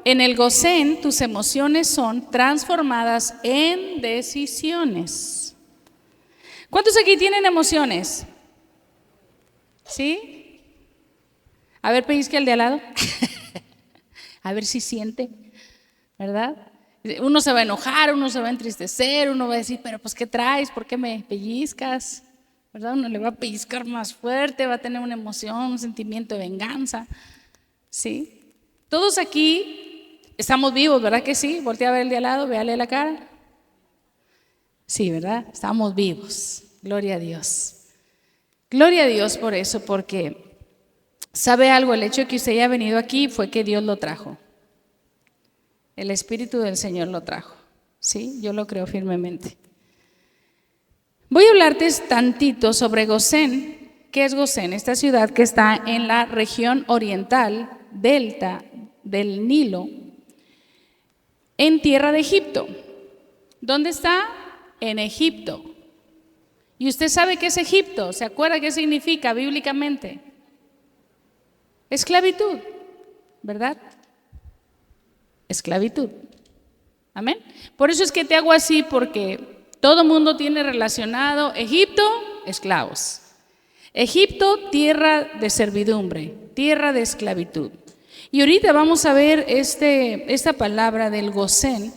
en el Gosén tus emociones son transformadas en decisiones. ¿Cuántos aquí tienen emociones? ¿Sí? A ver, pellizque al de al lado. A ver si siente, ¿verdad? Uno se va a enojar, uno se va a entristecer, uno va a decir, pero pues ¿qué traes? ¿Por qué me pellizcas? ¿Verdad? Uno le va a pellizcar más fuerte, va a tener una emoción, un sentimiento de venganza. ¿Sí? Todos aquí estamos vivos, ¿verdad que sí? Voltea a ver el de al lado, véale la cara. Sí, ¿verdad? Estamos vivos. Gloria a Dios. Gloria a Dios por eso, porque ¿sabe algo? El hecho de que usted haya venido aquí fue que Dios lo trajo. El Espíritu del Señor lo trajo. ¿Sí? Yo lo creo firmemente. Voy a hablarte tantito sobre Gosén. ¿Qué es Gosén? Esta ciudad que está en la región oriental, delta del Nilo, en tierra de Egipto. ¿Dónde está? En Egipto. ¿Y usted sabe qué es Egipto? ¿Se acuerda qué significa bíblicamente? Esclavitud, ¿verdad? Esclavitud. Amén. Por eso es que te hago así, porque todo mundo tiene relacionado Egipto, esclavos. Egipto, tierra de servidumbre, tierra de esclavitud. Y ahorita vamos a ver esta palabra del Gosén,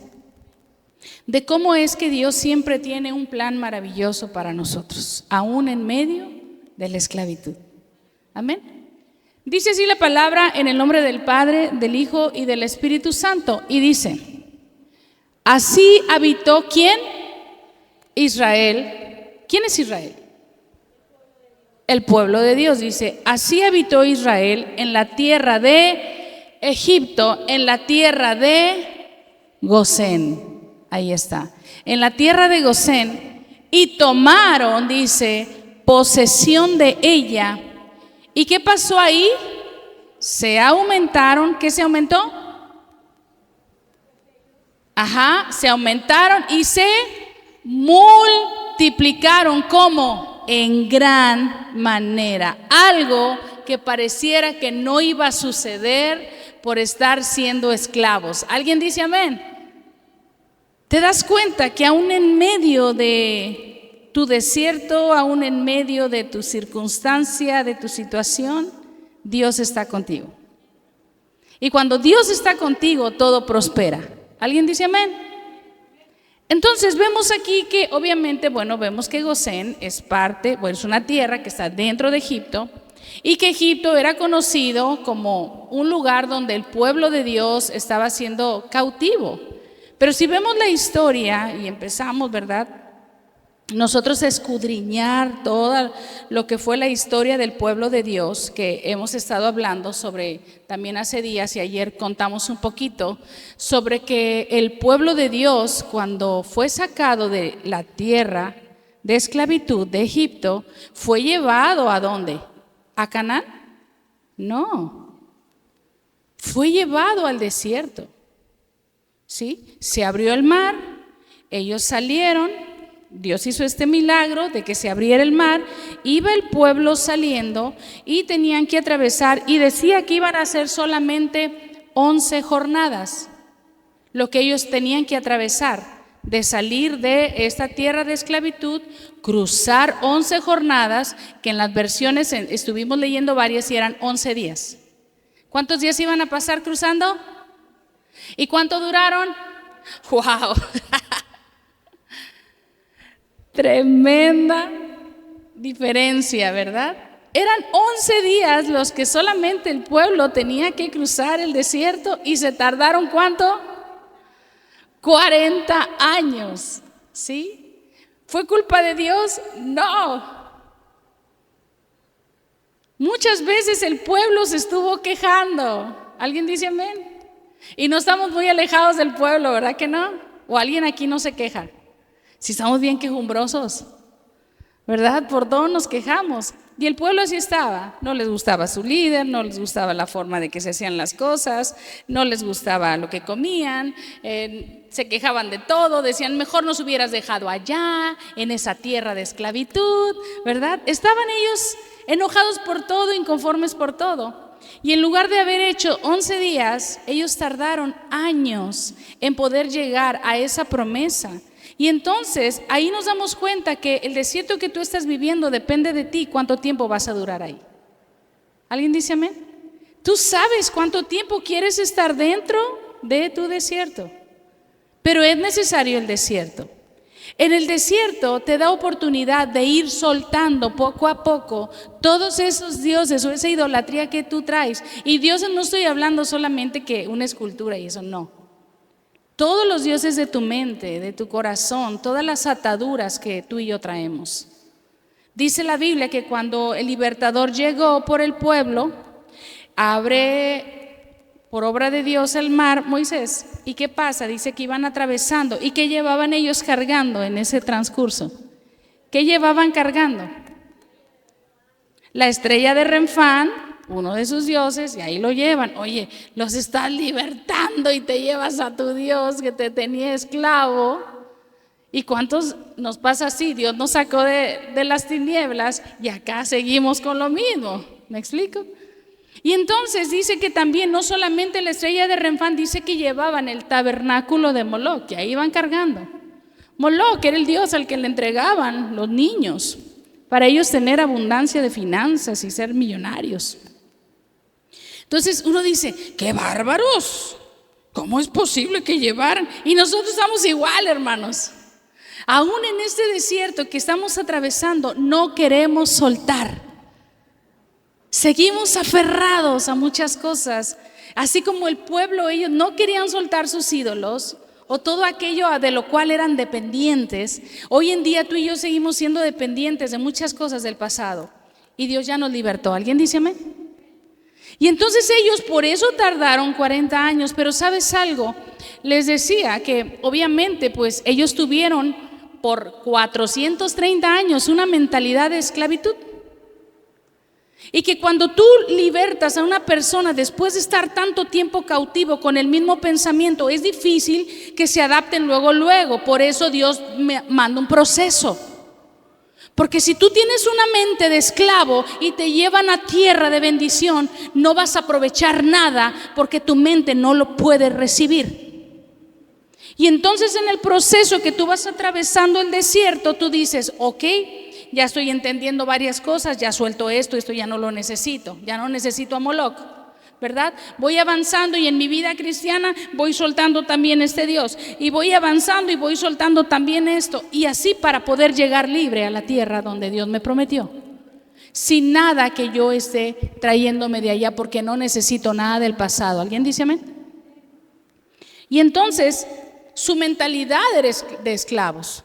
de cómo es que Dios siempre tiene un plan maravilloso para nosotros, aún en medio de la esclavitud. Amén. Dice así la palabra en el nombre del Padre, del Hijo y del Espíritu Santo. Y dice, así habitó ¿quién? Israel. ¿Quién es Israel? El pueblo de Dios. Dice, así habitó Israel en la tierra de Egipto, en la tierra de Gosén. Ahí está. En la tierra de Gosén. Y tomaron, dice, posesión de ella. ¿Y qué pasó ahí? Se aumentaron. ¿Qué se aumentó? Se aumentaron y se multiplicaron. ¿Cómo? En gran manera. Algo que pareciera que no iba a suceder por estar siendo esclavos. ¿Alguien dice amén? ¿Te das cuenta que aún en medio de tu desierto, aún en medio de tu circunstancia, de tu situación, Dios está contigo? Y cuando Dios está contigo, todo prospera. ¿Alguien dice amén? Entonces vemos aquí que obviamente, vemos que Gosén es es una tierra que está dentro de Egipto, y que Egipto era conocido como un lugar donde el pueblo de Dios estaba siendo cautivo. Pero si vemos la historia y empezamos, ¿verdad?, nosotros a escudriñar todo lo que fue la historia del pueblo de Dios, que hemos estado hablando sobre también hace días y ayer contamos un poquito sobre que el pueblo de Dios, cuando fue sacado de la tierra de esclavitud de Egipto, fue llevado ¿a dónde? ¿A Canaán? No, fue llevado al desierto. ¿Sí? Se abrió el mar, ellos salieron, Dios hizo este milagro de que se abriera el mar, iba el pueblo saliendo y tenían que atravesar, y decía que iban a hacer solamente 11 jornadas, lo que ellos tenían que atravesar, de salir de esta tierra de esclavitud, cruzar 11 jornadas, que en las versiones estuvimos leyendo varias y eran 11 días. ¿Cuántos días iban a pasar cruzando? ¿Y cuánto duraron? ¡Wow! Tremenda diferencia, ¿verdad? Eran 11 días los que solamente el pueblo tenía que cruzar el desierto, y se tardaron ¿cuánto? 40 años, ¿sí? ¿Fue culpa de Dios? No. Muchas veces el pueblo se estuvo quejando. ¿Alguien dice amén? Y no estamos muy alejados del pueblo, ¿verdad que no? ¿O alguien aquí no se queja? Si estamos bien quejumbrosos, ¿verdad? Por todo nos quejamos. Y el pueblo así estaba. No les gustaba su líder, no les gustaba la forma de que se hacían las cosas, no les gustaba lo que comían, se quejaban de todo, decían mejor nos hubieras dejado allá, en esa tierra de esclavitud, ¿verdad? Estaban ellos enojados por todo, inconformes por todo. Y en lugar de haber hecho 11 días, ellos tardaron años en poder llegar a esa promesa. Y entonces ahí nos damos cuenta que el desierto que tú estás viviendo depende de ti, cuánto tiempo vas a durar ahí. ¿Alguien dice amén? Tú sabes cuánto tiempo quieres estar dentro de tu desierto, pero es necesario el desierto. En el desierto te da oportunidad de ir soltando poco a poco todos esos dioses o esa idolatría que tú traes. Y dioses no estoy hablando solamente que una escultura y eso, no. Todos los dioses de tu mente, de tu corazón, todas las ataduras que tú y yo traemos. Dice la Biblia que cuando el libertador llegó por el pueblo, abre por obra de Dios el mar, Moisés. ¿Y qué pasa? Dice que iban atravesando. ¿Y qué llevaban ellos cargando en ese transcurso? ¿Qué llevaban cargando? La estrella de Renfán, uno de sus dioses, y ahí lo llevan. Oye, los estás libertando y te llevas a tu Dios que te tenía esclavo. ¿Y cuántos nos pasa así? Dios nos sacó de las tinieblas y acá seguimos con lo mismo. ¿Me explico? Y entonces dice que también no solamente la estrella de Renfán, dice que llevaban el tabernáculo de Moloc, que ahí iban cargando. Moloc era el dios al que le entregaban los niños para ellos tener abundancia de finanzas y ser millonarios. Entonces uno dice, ¡qué bárbaros! ¿Cómo es posible que llevaran? Y nosotros estamos igual, hermanos. Aún en este desierto que estamos atravesando, no queremos soltar. Seguimos aferrados a muchas cosas, así como el pueblo, ellos no querían soltar sus ídolos o todo aquello de lo cual eran dependientes. Hoy en día tú y yo seguimos siendo dependientes de muchas cosas del pasado y Dios ya nos libertó. ¿Alguien dice amén? Y entonces ellos por eso tardaron 40 años, pero ¿sabes algo? Les decía que obviamente pues ellos tuvieron por 430 años una mentalidad de esclavitud. Y que cuando tú libertas a una persona después de estar tanto tiempo cautivo con el mismo pensamiento, es difícil que se adapten luego. Por eso Dios me manda un proceso. Porque si tú tienes una mente de esclavo y te llevan a tierra de bendición, no vas a aprovechar nada porque tu mente no lo puede recibir. Y entonces en el proceso que tú vas atravesando el desierto, tú dices, ok, ya estoy entendiendo varias cosas, ya suelto esto ya no lo necesito, ya no necesito a Moloc, ¿verdad? Voy avanzando y en mi vida cristiana voy soltando también este Dios, y voy avanzando y voy soltando también esto, y así para poder llegar libre a la tierra donde Dios me prometió, sin nada que yo esté trayéndome de allá, porque no necesito nada del pasado. ¿Alguien dice amén? Y entonces su mentalidad era de esclavos.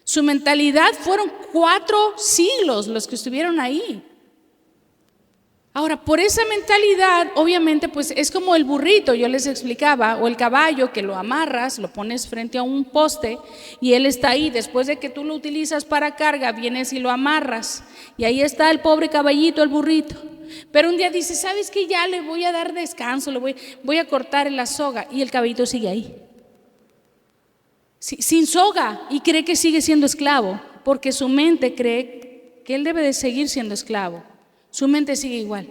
Su mentalidad fueron 4 siglos los que estuvieron ahí. Ahora, por esa mentalidad, obviamente, pues es como el burrito, yo les explicaba, o el caballo que lo amarras, lo pones frente a un poste y él está ahí. Después de que tú lo utilizas para carga, vienes y lo amarras y ahí está el pobre caballito, el burrito. Pero un día dice, ¿sabes qué? Ya le voy a dar descanso, voy a cortar la soga, y el caballito sigue ahí. Sin soga, y cree que sigue siendo esclavo, porque su mente cree que él debe de seguir siendo esclavo. Su mente sigue igual.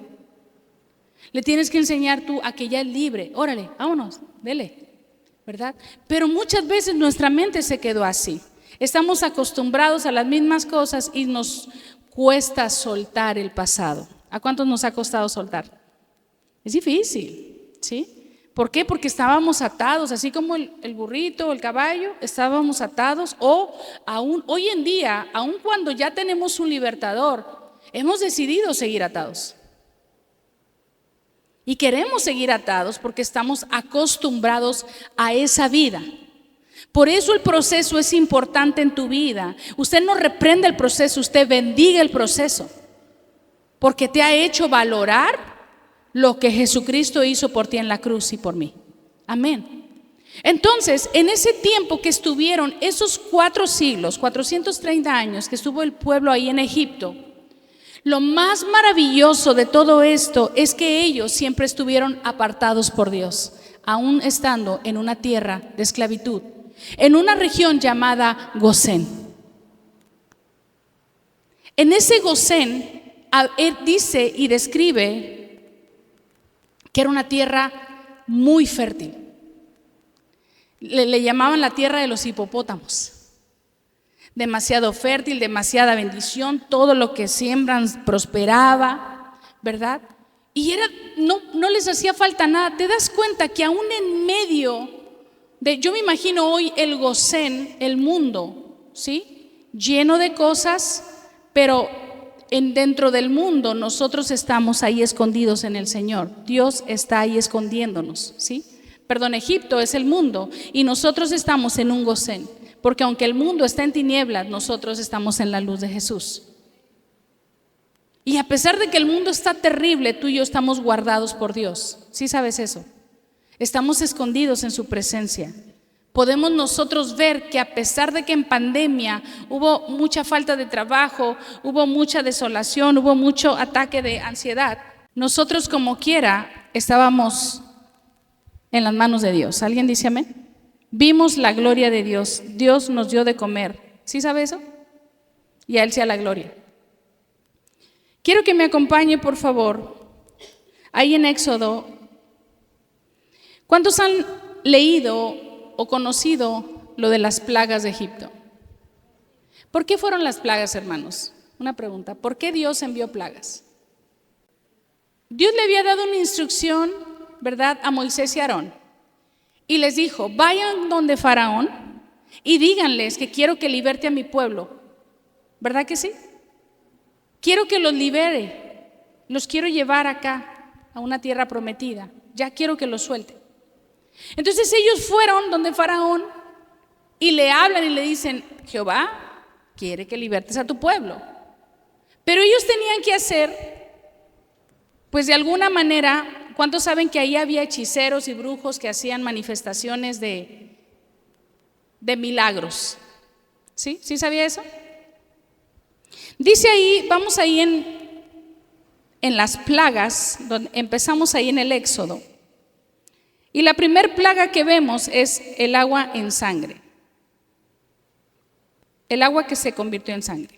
Le tienes que enseñar tú a que ya es libre. Órale, vámonos, dele, ¿verdad? Pero muchas veces nuestra mente se quedó así. Estamos acostumbrados a las mismas cosas y nos cuesta soltar el pasado. ¿A cuántos nos ha costado soltar? Es difícil, ¿sí? ¿Por qué? Porque estábamos atados, así como el burrito o el caballo, estábamos atados. O aún hoy en día, aun cuando ya tenemos un libertador, hemos decidido seguir atados. Y queremos seguir atados porque estamos acostumbrados a esa vida. Por eso el proceso es importante en tu vida. Usted no reprende el proceso, usted bendiga el proceso, porque te ha hecho valorar lo que Jesucristo hizo por ti en la cruz y por mí. Amén. Entonces, en ese tiempo que estuvieron esos 4 siglos, 430 años que estuvo el pueblo ahí en Egipto, lo más maravilloso de todo esto es que ellos siempre estuvieron apartados por Dios, aún estando en una tierra de esclavitud, en una región llamada Gosén. En ese Gosén, él dice y describe que era una tierra muy fértil. Le llamaban la tierra de los hipopótamos. Demasiado fértil, demasiada bendición, todo lo que siembran prosperaba, ¿verdad? Y no les hacía falta nada. Te das cuenta que aún en medio yo me imagino hoy el Gosén, el mundo, ¿sí? Lleno de cosas, pero dentro del mundo nosotros estamos ahí escondidos en el Señor. Dios está ahí escondiéndonos, ¿sí? Perdón, Egipto es el mundo y nosotros estamos en un Gosén, porque aunque el mundo está en tinieblas, nosotros estamos en la luz de Jesús. Y a pesar de que el mundo está terrible, tú y yo estamos guardados por Dios. ¿Sí sabes eso? Estamos escondidos en su presencia. Podemos nosotros ver que a pesar de que en pandemia hubo mucha falta de trabajo, hubo mucha desolación, hubo mucho ataque de ansiedad, nosotros como quiera estábamos en las manos de Dios. ¿Alguien dice amén? Vimos la gloria de Dios. Dios nos dio de comer. ¿Sí sabe eso? Y a Él sea la gloria. Quiero que me acompañe, por favor, ahí en Éxodo. ¿Cuántos han leído o conocido lo de las plagas de Egipto? ¿Por qué fueron las plagas, hermanos? Una pregunta. ¿Por qué Dios envió plagas? Dios le había dado una instrucción, ¿verdad?, a Moisés y a Aarón. Y les dijo, vayan donde Faraón y díganles que quiero que liberte a mi pueblo. ¿Verdad que sí? Quiero que los libere. Los quiero llevar acá, a una tierra prometida. Ya quiero que los suelte. Entonces ellos fueron donde Faraón y le hablan y le dicen, Jehová quiere que libertes a tu pueblo. Pero ellos tenían que hacer, pues de alguna manera, ¿cuántos saben que ahí había hechiceros y brujos que hacían manifestaciones de milagros? ¿Sí? ¿Sí sabía eso? Dice ahí, vamos ahí en las plagas, donde empezamos ahí en el Éxodo. Y la primer plaga que vemos es el agua en sangre. El agua que se convirtió en sangre.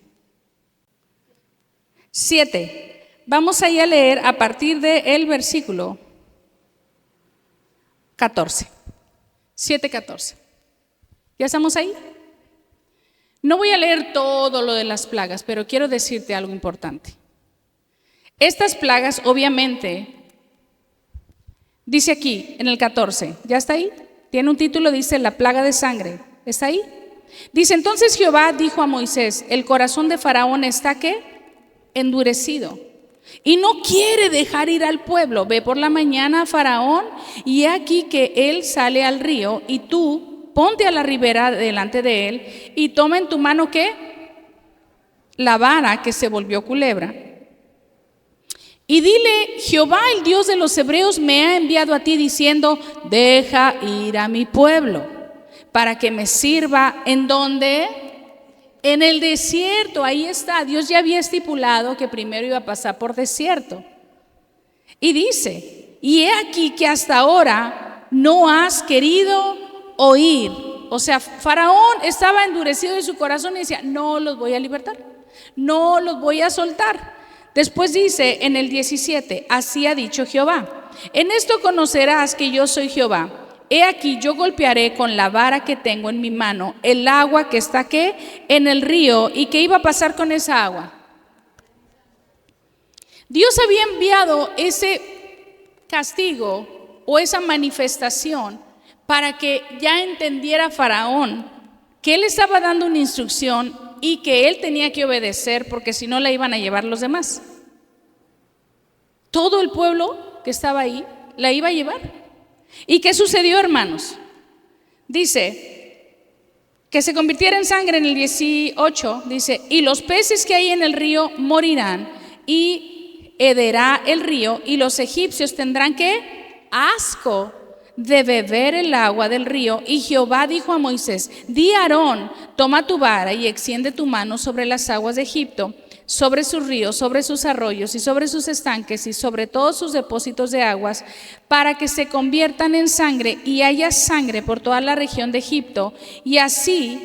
7. Vamos ahí a leer a partir del versículo 14. 7:14. ¿Ya estamos ahí? No voy a leer todo lo de las plagas, pero quiero decirte algo importante. Estas plagas, obviamente, dice aquí en el 14, ¿ya está ahí? Tiene un título, dice la plaga de sangre. ¿Está ahí? Dice, entonces Jehová dijo a Moisés, el corazón de Faraón está ¿qué? Endurecido. Y no quiere dejar ir al pueblo. Ve por la mañana a Faraón y he aquí que él sale al río y tú ponte a la ribera delante de él y toma en tu mano ¿qué? La vara que se volvió culebra. Y dile, Jehová el Dios de los hebreos me ha enviado a ti diciendo, deja ir a mi pueblo para que me sirva. ¿En dónde? En el desierto. Ahí está. Dios ya había estipulado que primero iba a pasar por desierto. Y dice, y he aquí que hasta ahora no has querido oír. O sea, Faraón estaba endurecido de su corazón y decía, no los voy a libertar, no los voy a soltar. Después dice en el 17, así ha dicho Jehová, en esto conocerás que yo soy Jehová. He aquí yo golpearé con la vara que tengo en mi mano el agua que está ¿qué? En el río. ¿Y qué iba a pasar con esa agua? Dios había enviado ese castigo o esa manifestación para que ya entendiera Faraón que él estaba dando una instrucción y que él tenía que obedecer, porque si no la iban a llevar los demás. Todo el pueblo que estaba ahí la iba a llevar. ¿Y qué sucedió, hermanos? Dice que se convirtiera en sangre en el 18, dice, y los peces que hay en el río morirán y hederá el río y los egipcios tendrán ¿qué? Asco de beber el agua del río. Y Jehová dijo a Moisés, di a Aarón, toma tu vara y extiende tu mano sobre las aguas de Egipto, sobre sus ríos, sobre sus arroyos y sobre sus estanques y sobre todos sus depósitos de aguas, para que se conviertan en sangre y haya sangre por toda la región de Egipto, y así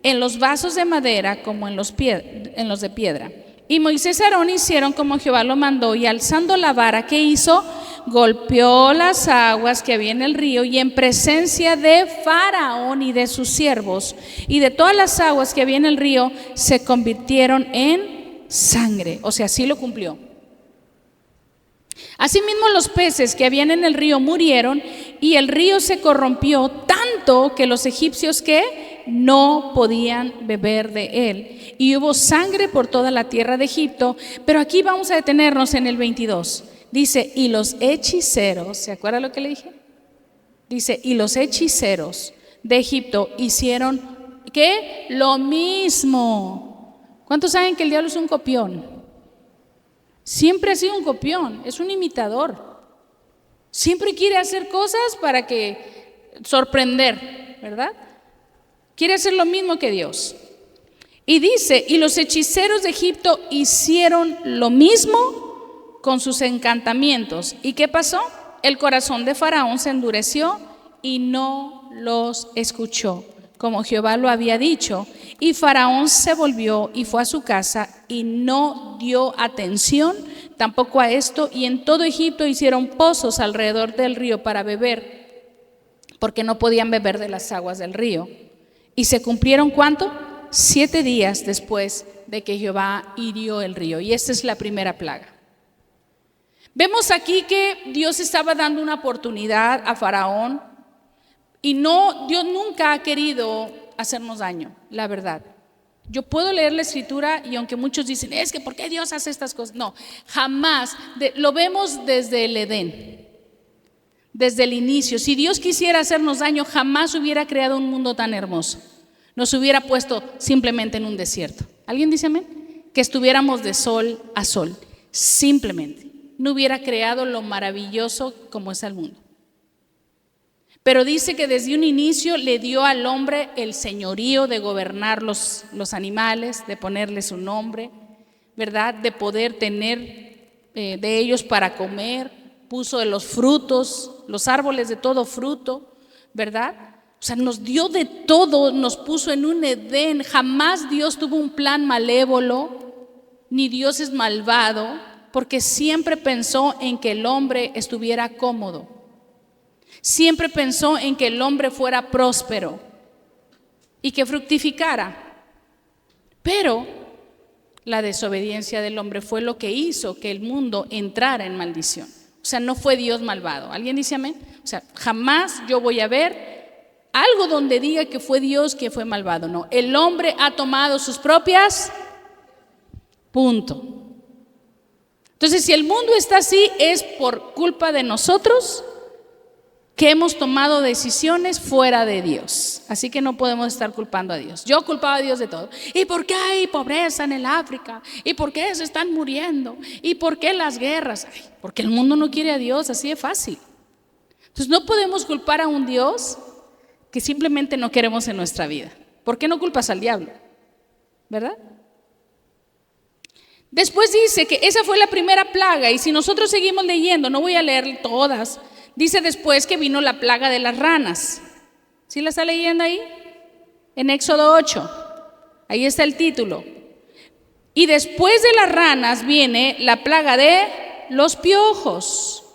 en los vasos de madera como en los de piedra. Y Moisés y Aarón hicieron como Jehová lo mandó, y alzando la vara, ¿qué hizo? golpeó las aguas que había en el río, y en presencia de Faraón y de sus siervos y de todas las aguas que había en el río se convirtieron en sangre. O sea, sí lo cumplió. Asimismo, los peces que habían en el río murieron, y el río se corrompió tanto que los egipcios que no podían beber de él, y hubo sangre por toda la tierra de Egipto. Pero aquí vamos a detenernos en el 22. Dice, y los hechiceros, ¿se acuerda lo que le dije? Dice, y los hechiceros de Egipto hicieron, ¿qué? Lo mismo. ¿Cuántos saben que el diablo es un copión? Siempre ha sido un copión, es un imitador. Siempre quiere hacer cosas para sorprender, ¿verdad? Quiere hacer lo mismo que Dios. Y dice, y los hechiceros de Egipto hicieron lo mismo con sus encantamientos. ¿Y qué pasó? El corazón de Faraón se endureció y no los escuchó, como Jehová lo había dicho. Y Faraón se volvió y fue a su casa y no dio atención tampoco a esto. Y en todo Egipto hicieron pozos alrededor del río para beber, porque no podían beber de las aguas del río. Y se cumplieron, ¿cuánto? 7 días después de que Jehová hirió el río. Y esta es la primera plaga. Vemos aquí que Dios estaba dando una oportunidad a Faraón. Y Dios nunca ha querido hacernos daño, la verdad. Yo puedo leer la escritura y aunque muchos dicen, es que ¿por qué Dios hace estas cosas? No, jamás. Lo vemos desde el Edén, desde el inicio. Si Dios quisiera hacernos daño, jamás hubiera creado un mundo tan hermoso. Nos hubiera puesto simplemente en un desierto. ¿Alguien dice amén? Que estuviéramos de sol a sol, simplemente. No hubiera creado lo maravilloso como es el mundo. Pero dice que desde un inicio le dio al hombre el señorío de gobernar los animales, de ponerles un nombre, ¿verdad? De poder tener de ellos para comer. Puso de los frutos, los árboles de todo fruto, ¿verdad? O sea, nos dio de todo, nos puso en un Edén. Jamás Dios tuvo un plan malévolo, ni Dios es malvado, porque siempre pensó en que el hombre estuviera cómodo. Siempre pensó en que el hombre fuera próspero y que fructificara. Pero la desobediencia del hombre fue lo que hizo que el mundo entrara en maldición. O sea, no fue Dios malvado. ¿Alguien dice amén? O sea, jamás yo voy a ver algo donde diga que fue Dios que fue malvado. No, el hombre ha tomado sus propias. Punto. Entonces, si el mundo está así, es por culpa de nosotros, que hemos tomado decisiones fuera de Dios. Así que no podemos estar culpando a Dios. Yo culpaba a Dios de todo. ¿Y por qué hay pobreza en el África? ¿Y por qué se están muriendo? ¿Y por qué las guerras? Ay, porque el mundo no quiere a Dios, así de fácil. Entonces no podemos culpar a un Dios que simplemente no queremos en nuestra vida. ¿Por qué no culpas al diablo? ¿Verdad? Después dice que esa fue la primera plaga. Y si nosotros seguimos leyendo, no voy a leer todas. Dice después que vino la plaga de las ranas. ¿Sí la está leyendo ahí? En Éxodo 8. Ahí está el título. Y después de las ranas viene la plaga de los piojos.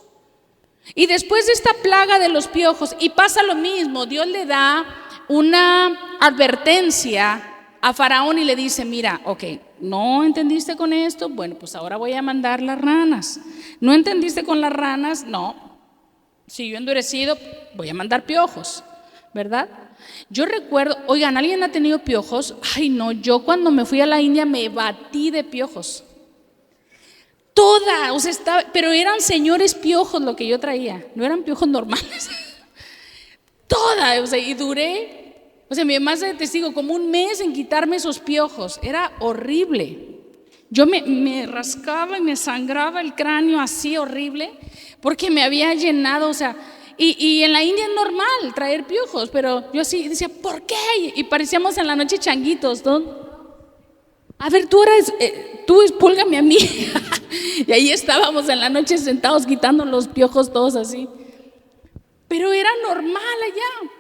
Y después de esta plaga de los piojos, y pasa lo mismo, Dios le da una advertencia a Faraón y le dice, mira, ok, ¿no entendiste con esto? Bueno, pues ahora voy a mandar las ranas. ¿No entendiste con las ranas? No. Siguió endurecido, voy a mandar piojos, ¿verdad? Yo recuerdo, oigan, ¿alguien ha tenido piojos? Ay, no, yo cuando me fui a la India me batí de piojos. Toda, o sea, pero eran señores piojos lo que yo traía, no eran piojos normales. Toda, o sea, y duré, o sea, mi mamá es testigo, como un mes en quitarme esos piojos, era horrible. Yo me rascaba y me sangraba el cráneo así horrible, porque me había llenado, o sea, y en la India es normal traer piojos, pero yo así decía, ¿por qué? Y parecíamos en la noche changuitos, ¿no? A ver, tú expúlgame a mí. Y ahí estábamos en la noche sentados quitando los piojos todos así. Pero era normal allá.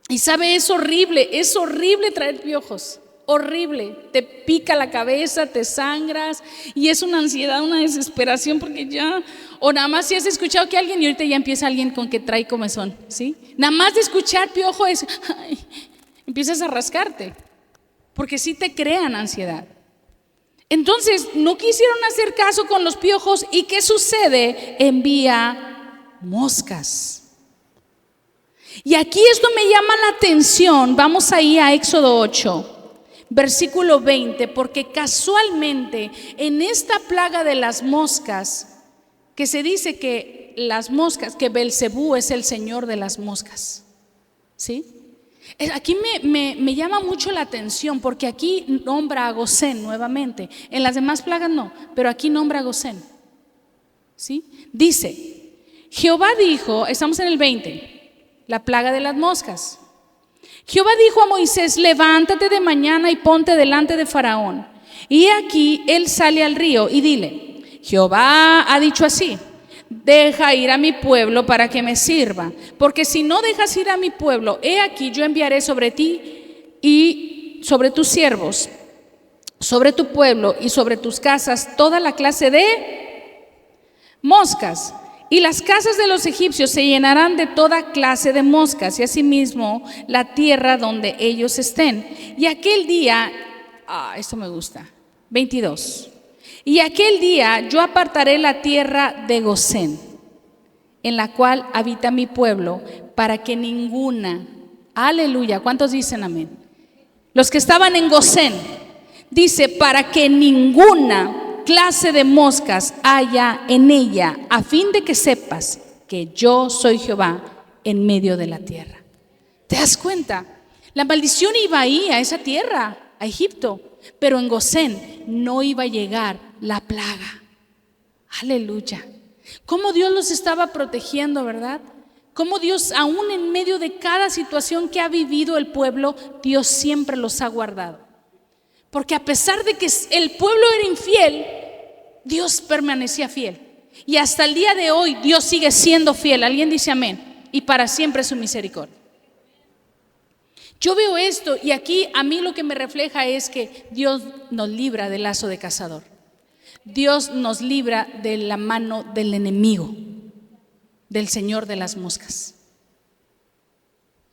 Y sabe, es horrible traer piojos. horrible, te pica la cabeza, te sangras y es una ansiedad, una desesperación porque ya, o nada más si has escuchado que alguien y ahorita ya empieza alguien con que trae comezón, ¿sí? Nada más de escuchar piojo es, ay, empiezas a rascarte porque sí te crean ansiedad. Entonces no quisieron hacer caso con los piojos y ¿qué sucede? Envía moscas. Y aquí esto me llama la atención. Vamos ahí a Éxodo 8. Versículo 20, porque casualmente en esta plaga de las moscas, que se dice que las moscas, que Belcebú es el señor de las moscas, ¿sí? Aquí me llama mucho la atención porque aquí nombra a Gosén nuevamente. En las demás plagas no, pero aquí nombra a Gosén, ¿sí? Dice, Jehová dijo, estamos en el 20, la plaga de las moscas. Jehová dijo a Moisés, levántate de mañana y ponte delante de Faraón. Y aquí él sale al río y dile, Jehová ha dicho así, deja ir a mi pueblo para que me sirva, porque si no dejas ir a mi pueblo, he aquí yo enviaré sobre ti y sobre tus siervos, sobre tu pueblo y sobre tus casas toda la clase de moscas. Y las casas de los egipcios se llenarán de toda clase de moscas, y asimismo la tierra donde ellos estén. Y aquel día, esto me gusta, 22. Y aquel día yo apartaré la tierra de Gosén, en la cual habita mi pueblo, para que ninguna, aleluya, ¿cuántos dicen amén? Los que estaban en Gosén, dice, para que ninguna clase de moscas haya en ella, a fin de que sepas que yo soy Jehová en medio de la tierra. ¿Te das cuenta? La maldición iba ahí, a esa tierra, a Egipto, pero en Gosén no iba a llegar la plaga. Aleluya. Cómo Dios los estaba protegiendo, ¿verdad? Cómo Dios, aún en medio de cada situación que ha vivido el pueblo, Dios siempre los ha guardado. Porque a pesar de que el pueblo era infiel, Dios permanecía fiel. Y hasta el día de hoy Dios sigue siendo fiel. ¿Alguien dice amén? Y para siempre su misericordia. Yo veo esto y aquí a mí lo que me refleja es que Dios nos libra del lazo de cazador. Dios nos libra de la mano del enemigo, del señor de las moscas.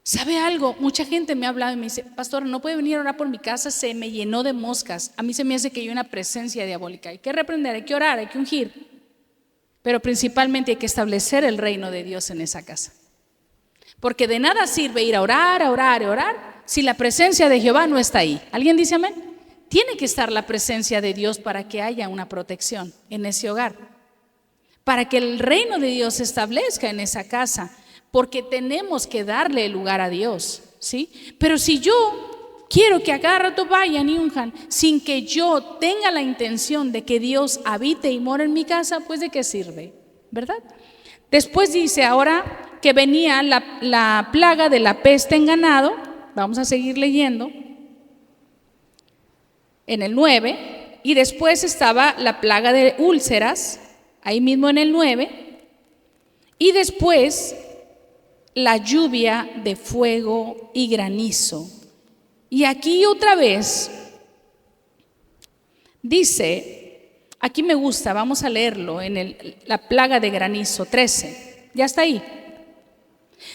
¿Sabe algo? Mucha gente me ha hablado y me dice, pastor, no puede venir a orar por mi casa, se me llenó de moscas. A mí se me hace que hay una presencia diabólica. Hay que reprender, hay que orar, hay que ungir. Pero principalmente hay que establecer el reino de Dios en esa casa. Porque de nada sirve ir a orar, si la presencia de Jehová no está ahí. ¿Alguien dice amén? Tiene que estar la presencia de Dios para que haya una protección en ese hogar. Para que el reino de Dios se establezca en esa casa. Porque tenemos que darle el lugar a Dios, ¿sí? Pero si yo quiero que a cada rato vayan y unjan sin que yo tenga la intención de que Dios habite y more en mi casa, pues ¿de qué sirve? ¿Verdad? Después dice ahora que venía la plaga de la peste en ganado. Vamos a seguir leyendo en el 9. Y después estaba la plaga de úlceras, ahí mismo en el 9. Y después la lluvia de fuego y granizo. Y aquí otra vez dice, aquí me gusta, vamos a leerlo en la plaga de granizo 13, ya está ahí.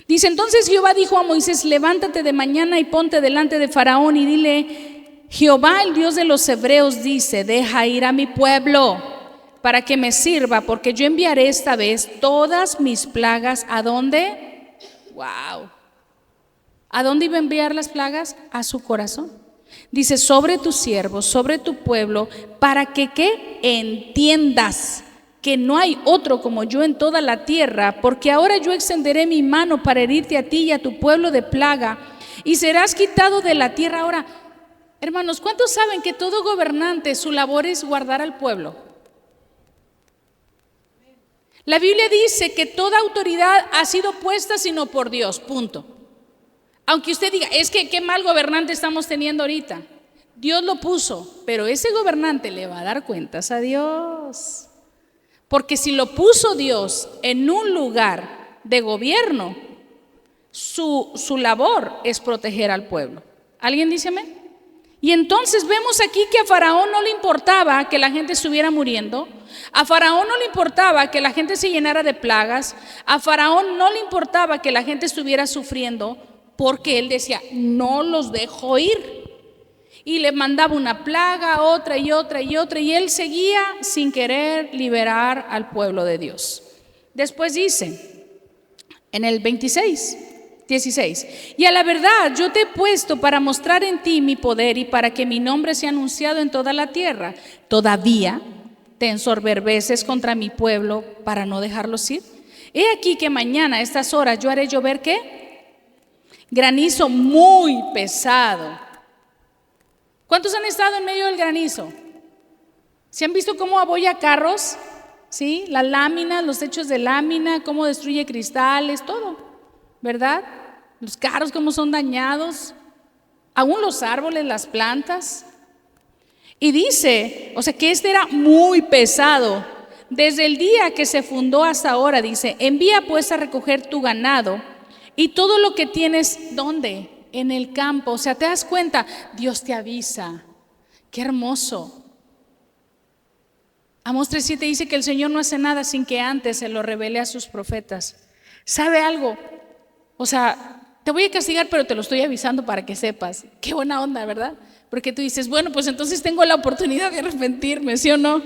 Dice, entonces Jehová dijo a Moisés, levántate de mañana y ponte delante de Faraón y dile, Jehová el Dios de los hebreos dice, deja ir a mi pueblo para que me sirva, porque yo enviaré esta vez todas mis plagas. ¿A dónde? Wow. ¿A dónde iba a enviar las plagas? A su corazón. Dice, sobre tus siervos, sobre tu pueblo, para que ¿qué? Entiendas que no hay otro como yo en toda la tierra, porque ahora yo extenderé mi mano para herirte a ti y a tu pueblo de plaga, y serás quitado de la tierra. Ahora, hermanos, ¿cuántos saben que todo gobernante su labor es guardar al pueblo? La Biblia dice que toda autoridad ha sido puesta sino por Dios, punto. Aunque usted diga, es que qué mal gobernante estamos teniendo ahorita. Dios lo puso, pero ese gobernante le va a dar cuentas a Dios. Porque si lo puso Dios en un lugar de gobierno, su labor es proteger al pueblo. ¿Alguien dice amén? Y entonces vemos aquí que a Faraón no le importaba que la gente estuviera muriendo, a Faraón no le importaba que la gente se llenara de plagas, a Faraón no le importaba que la gente estuviera sufriendo, porque él decía, no los dejo ir. Y le mandaba una plaga, otra y otra y otra, y él seguía sin querer liberar al pueblo de Dios. Después dice, en el 16, y a la verdad yo te he puesto para mostrar en ti mi poder y para que mi nombre sea anunciado en toda la tierra. Todavía te ensoberbeces contra mi pueblo para no dejarlos ir. He aquí que mañana a estas horas yo haré llover ¿qué? Granizo muy pesado. ¿Cuántos han estado en medio del granizo? ¿Se han visto cómo abolla carros? ¿Sí? Las láminas, los techos de lámina, cómo destruye cristales, todo, ¿verdad? Los carros cómo son dañados, aún los árboles, las plantas. Y dice, o sea que este era muy pesado. Desde el día que se fundó hasta ahora, dice, envía pues a recoger tu ganado y todo lo que tienes, ¿dónde? En el campo. O sea, te das cuenta, Dios te avisa. Qué hermoso. Amós 3:7 dice que el Señor no hace nada sin que antes se lo revele a sus profetas. ¿Sabe algo? O sea, te voy a castigar, pero te lo estoy avisando para que sepas. Qué buena onda, ¿verdad? Porque tú dices, bueno, pues entonces tengo la oportunidad de arrepentirme, ¿sí o no?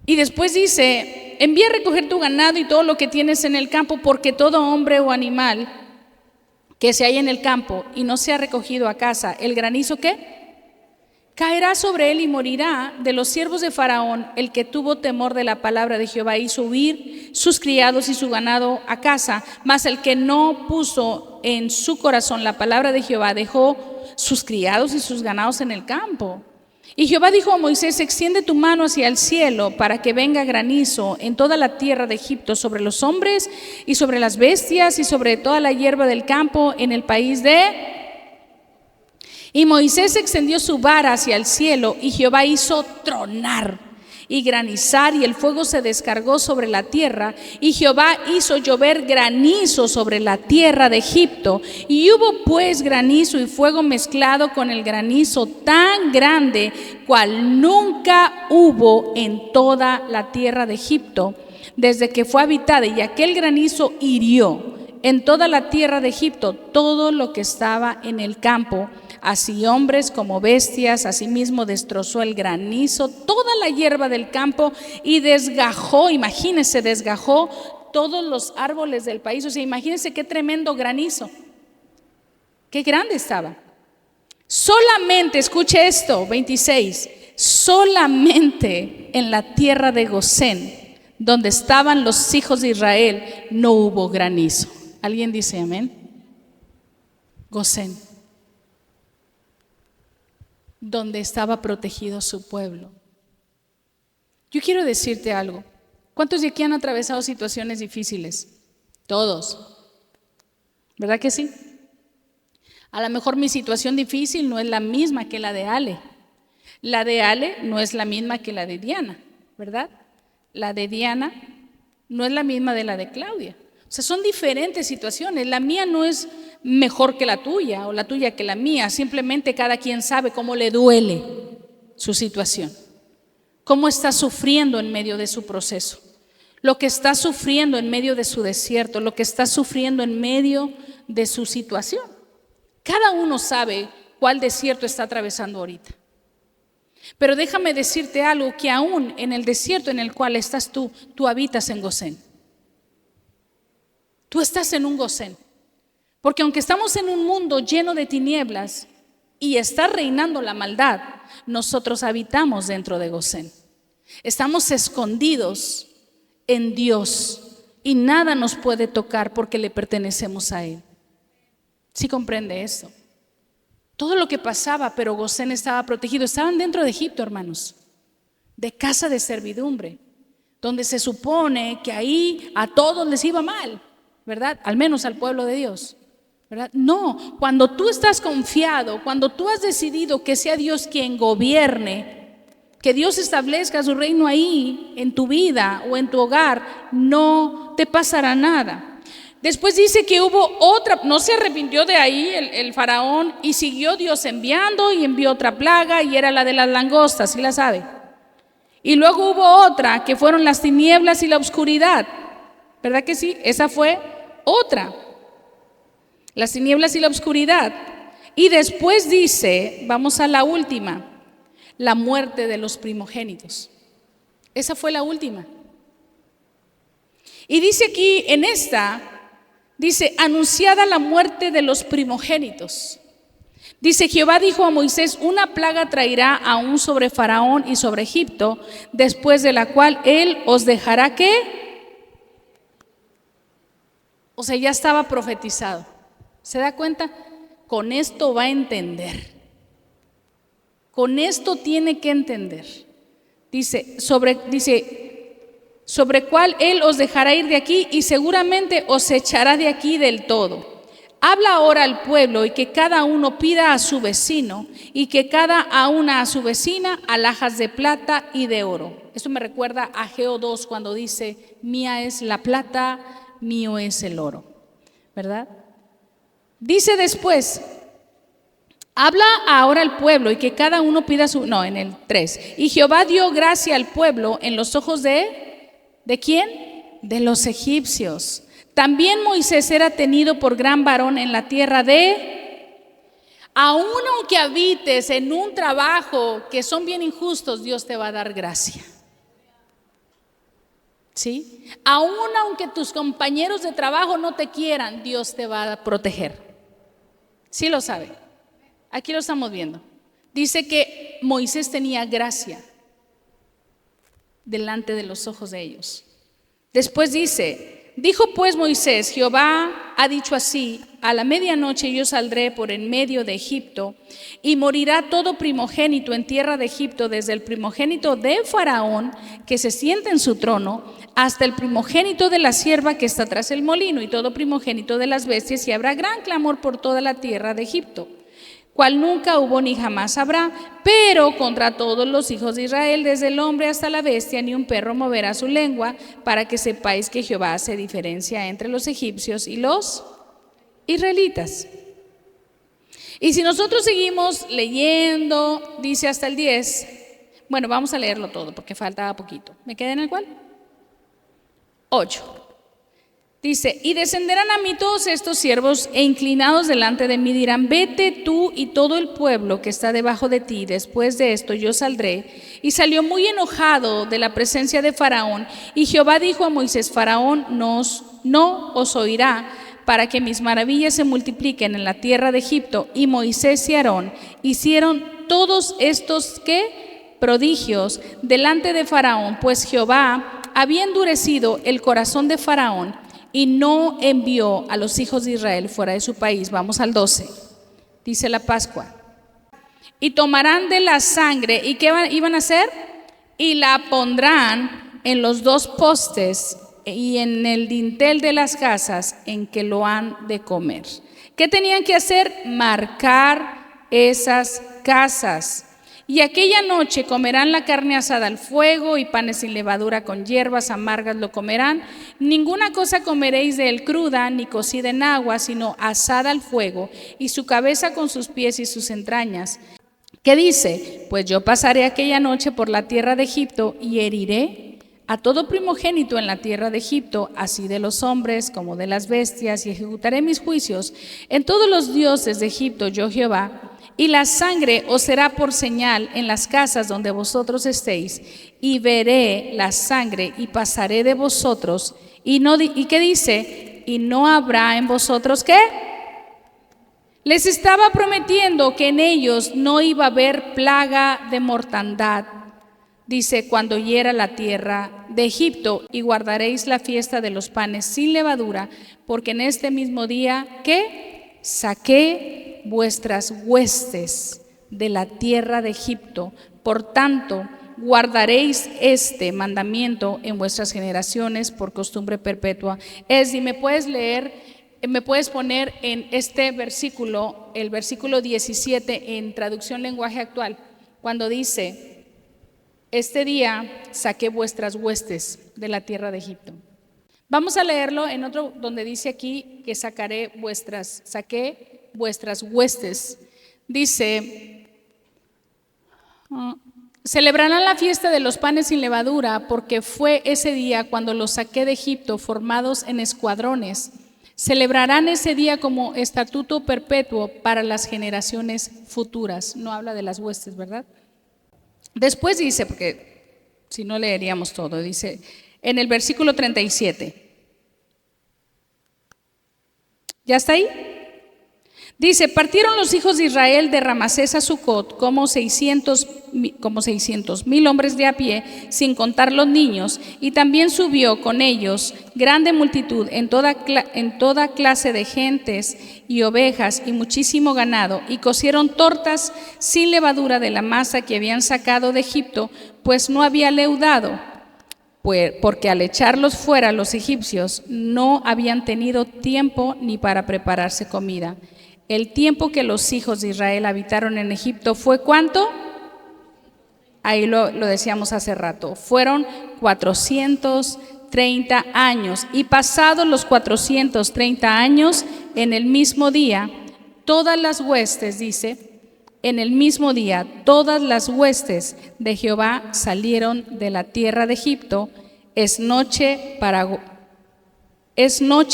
Y después dice, envía a recoger tu ganado y todo lo que tienes en el campo, porque todo hombre o animal que se halla en el campo y no sea recogido a casa, el granizo ¿qué? Caerá sobre él y morirá. De los siervos de Faraón, el que tuvo temor de la palabra de Jehová hizo huir sus criados y su ganado a casa, mas el que no puso en su corazón la palabra de Jehová dejó sus criados y sus ganados en el campo. Y Jehová dijo a Moisés, extiende tu mano hacia el cielo para que venga granizo en toda la tierra de Egipto, sobre los hombres y sobre las bestias y sobre toda la hierba del campo en el país de... Y Moisés extendió su vara hacia el cielo y Jehová hizo tronar y granizar y el fuego se descargó sobre la tierra y Jehová hizo llover granizo sobre la tierra de Egipto y hubo pues granizo y fuego mezclado con el granizo tan grande cual nunca hubo en toda la tierra de Egipto desde que fue habitada, y aquel granizo hirió en toda la tierra de Egipto todo lo que estaba en el campo, así hombres como bestias. Asimismo destrozó el granizo toda la hierba del campo y desgajó, imagínense, desgajó todos los árboles del país. O sea, imagínense qué tremendo granizo, qué grande estaba. Solamente, escuche esto, 26, solamente en la tierra de Gosén, donde estaban los hijos de Israel, no hubo granizo. ¿Alguien dice amén? Gosén, donde estaba protegido su pueblo. Yo quiero decirte algo. ¿Cuántos de aquí han atravesado situaciones difíciles? Todos. ¿Verdad que sí? A lo mejor mi situación difícil no es la misma que la de Ale. La de Ale no es la misma que la de Diana, ¿verdad? La de Diana no es la misma de la de Claudia. O sea, son diferentes situaciones. La mía no es mejor que la tuya o la tuya que la mía. Simplemente cada quien sabe cómo le duele su situación, cómo está sufriendo en medio de su proceso, lo que está sufriendo en medio de su desierto, lo que está sufriendo en medio de su situación. Cada uno sabe cuál desierto está atravesando ahorita. Pero déjame decirte algo, que aún en el desierto en el cual estás tú habitas en Gosén. Tú estás en un Gosén. Porque aunque estamos en un mundo lleno de tinieblas y está reinando la maldad, nosotros habitamos dentro de Gosén. Estamos escondidos en Dios y nada nos puede tocar porque le pertenecemos a Él. ¿Sí comprende esto? Todo lo que pasaba, pero Gosén estaba protegido. Estaban dentro de Egipto, hermanos, de casa de servidumbre, donde se supone que ahí a todos les iba mal, ¿verdad? Al menos al pueblo de Dios, ¿verdad? No, cuando tú estás confiado, cuando tú has decidido que sea Dios quien gobierne, que Dios establezca su reino ahí, en tu vida o en tu hogar, no te pasará nada. Después dice que hubo otra, no se arrepintió de ahí el faraón, y siguió Dios enviando y envió otra plaga, y era la de las langostas, ¿sí la sabe? Y luego hubo otra que fueron las tinieblas y la oscuridad, ¿verdad que sí? Esa fue otra, las tinieblas y la oscuridad. Y después dice, vamos a la última, la muerte de los primogénitos. Esa fue la última. Y dice aquí en esta, dice, anunciada la muerte de los primogénitos. Dice, Jehová dijo a Moisés, una plaga traerá aún sobre Faraón y sobre Egipto, después de la cual él os dejará, ¿qué? O sea, ya estaba profetizado. ¿Se da cuenta? Con esto va a entender. Con esto tiene que entender. Dice, sobre cuál él os dejará ir de aquí y seguramente os echará de aquí del todo. Habla ahora al pueblo y que cada uno pida a su vecino y que cada una a su vecina alhajas de plata y de oro. Esto me recuerda a Ageo 2 cuando dice, mía es la plata, mío es el oro, ¿verdad? Dice después, habla ahora al pueblo y que cada uno pida su... No, en el 3. Y Jehová dio gracia al pueblo en los ojos ¿de quién? De los egipcios. También Moisés era tenido por gran varón en la tierra aún aunque habites en un trabajo que son bien injustos, Dios te va a dar gracia. ¿Sí? Aún aunque tus compañeros de trabajo no te quieran, Dios te va a proteger. ¿Sí lo sabe? Aquí lo estamos viendo. Dice que Moisés tenía gracia delante de los ojos de ellos. Después dijo pues Moisés, Jehová ha dicho así, a la medianoche yo saldré por en medio de Egipto y morirá todo primogénito en tierra de Egipto, desde el primogénito de Faraón que se sienta en su trono, hasta el primogénito de la sierva que está tras el molino y todo primogénito de las bestias, y habrá gran clamor por toda la tierra de Egipto, cual nunca hubo ni jamás habrá, pero contra todos los hijos de Israel, desde el hombre hasta la bestia, ni un perro moverá su lengua, para que sepáis que Jehová hace diferencia entre los egipcios y los israelitas. Y si nosotros seguimos leyendo, dice hasta el 10, bueno, vamos a leerlo todo porque faltaba poquito. ¿Me quedé en el cual? 8. Dice, y descenderán a mí todos estos siervos e inclinados delante de mí dirán, vete tú y todo el pueblo que está debajo de ti, después de esto yo saldré. Y salió muy enojado de la presencia de Faraón, y Jehová dijo a Moisés, Faraón no os oirá, para que mis maravillas se multipliquen en la tierra de Egipto. Y Moisés y Aarón hicieron todos estos, ¿qué? Prodigios delante de Faraón, pues Jehová había endurecido el corazón de Faraón y no envió a los hijos de Israel fuera de su país. Vamos al 12. Dice la Pascua. Y tomarán de la sangre, ¿y qué iban a hacer? Y la pondrán en los dos postes y en el dintel de las casas en que lo han de comer. ¿Qué tenían que hacer? Marcar esas casas. Y aquella noche comerán la carne asada al fuego y panes sin levadura con hierbas amargas lo comerán. Ninguna cosa comeréis de él cruda ni cocida en agua, sino asada al fuego, y su cabeza con sus pies y sus entrañas. ¿Qué dice? Pues yo pasaré aquella noche por la tierra de Egipto y heriré a todo primogénito en la tierra de Egipto, así de los hombres como de las bestias, y ejecutaré mis juicios en todos los dioses de Egipto, yo Jehová. Y la sangre os será por señal en las casas donde vosotros estéis, y veré la sangre y pasaré de vosotros. ¿Y qué dice? Y no habrá en vosotros, ¿qué? Les estaba prometiendo que en ellos no iba a haber plaga de mortandad. Dice, cuando hiera la tierra de Egipto, y guardaréis la fiesta de los panes sin levadura, porque en este mismo día, ¿qué? Saqué vuestras huestes de la tierra de Egipto. Por tanto, guardaréis este mandamiento en vuestras generaciones por costumbre perpetua. Si me puedes leer, me puedes poner en este versículo, el versículo 17 en traducción lenguaje actual, cuando dice, este día saqué vuestras huestes de la tierra de Egipto. Vamos a leerlo en otro donde dice aquí que saqué vuestras huestes. Dice, celebrarán la fiesta de los panes sin levadura, porque fue ese día cuando los saqué de Egipto, formados en escuadrones. Celebrarán ese día como estatuto perpetuo para las generaciones futuras. No habla de las huestes, ¿verdad? Después dice, porque si no leeríamos todo, dice en el versículo 37. ¿Ya está ahí? Dice, partieron los hijos de Israel de Ramasés a Sucot como 600,000 hombres de a pie, sin contar los niños, y también subió con ellos grande multitud en toda clase de gentes y ovejas y muchísimo ganado, y cocieron tortas sin levadura de la masa que habían sacado de Egipto, pues no había leudado, porque al echarlos fuera los egipcios no habían tenido tiempo ni para prepararse comida. El tiempo que los hijos de Israel habitaron en Egipto fue ¿cuánto? Ahí lo decíamos hace rato, fueron 430 años. Y pasados los 430 años, en el mismo día, todas las huestes, dice, en el mismo día, todas las huestes de Jehová salieron de la tierra de Egipto. Es noche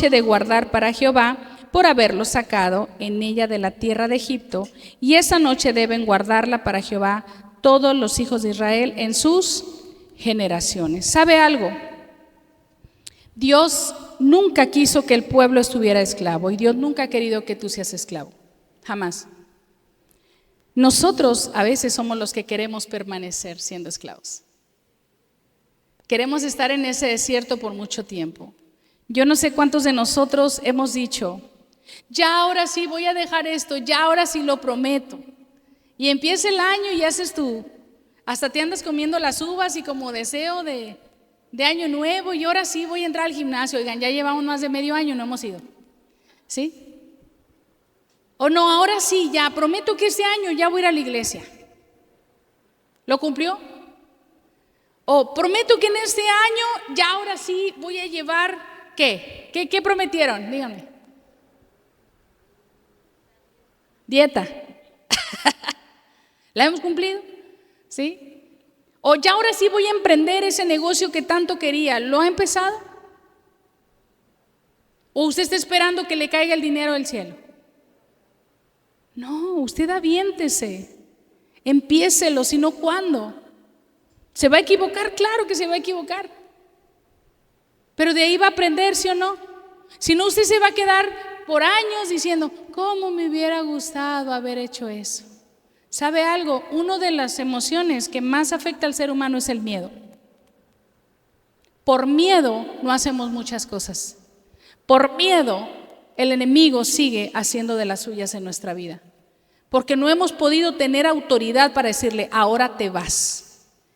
de guardar para Jehová, por haberlo sacado en ella de la tierra de Egipto, y esa noche deben guardarla para Jehová todos los hijos de Israel en sus generaciones. ¿Sabe algo? Dios nunca quiso que el pueblo estuviera esclavo, y Dios nunca ha querido que tú seas esclavo, jamás. Nosotros a veces somos los que queremos permanecer siendo esclavos. Queremos estar en ese desierto por mucho tiempo. Yo no sé cuántos de nosotros hemos dicho, ya ahora sí voy a dejar esto, ya ahora sí lo prometo. Y empieza el año y haces hasta te andas comiendo las uvas y como deseo de año nuevo, y ahora sí voy a entrar al gimnasio. Oigan, ya llevamos más de medio año, no hemos ido. ¿Sí? O no, ahora sí, ya prometo que este año ya voy a ir a la iglesia. ¿Lo cumplió? O prometo que en este año ya ahora sí voy a llevar, ¿qué? ¿Qué prometieron? Díganme. Dieta. ¿La hemos cumplido? ¿Sí? O ya ahora sí voy a emprender ese negocio que tanto quería. ¿Lo ha empezado? ¿O usted está esperando que le caiga el dinero del cielo? No, usted aviéntese. Empiécelo, si no, ¿cuándo? ¿Se va a equivocar? Claro que se va a equivocar. Pero de ahí va a aprender, ¿sí o no? Si no, usted se va a quedar por años diciendo, ¿cómo me hubiera gustado haber hecho eso? ¿Sabe algo? Una de las emociones que más afecta al ser humano es el miedo. Por miedo no hacemos muchas cosas. Por miedo el enemigo sigue haciendo de las suyas en nuestra vida. Porque no hemos podido tener autoridad para decirle, ahora te vas.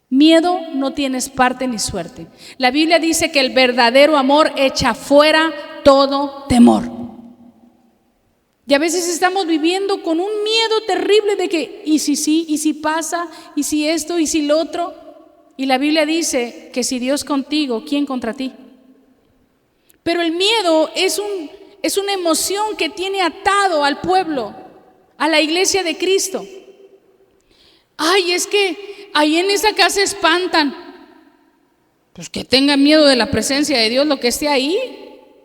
Miedo no tienes parte ni suerte. La Biblia dice que el verdadero amor echa fuera todo temor. Y a veces estamos viviendo con un miedo terrible de que, ¿y si sí? ¿Y si pasa? ¿Y si esto? ¿Y si lo otro? Y la Biblia dice que si Dios contigo, ¿quién contra ti? Pero el miedo es una emoción que tiene atado al pueblo, a la iglesia de Cristo. Ay, es que ahí en esa casa espantan. Pues que tengan miedo de la presencia de Dios lo que esté ahí.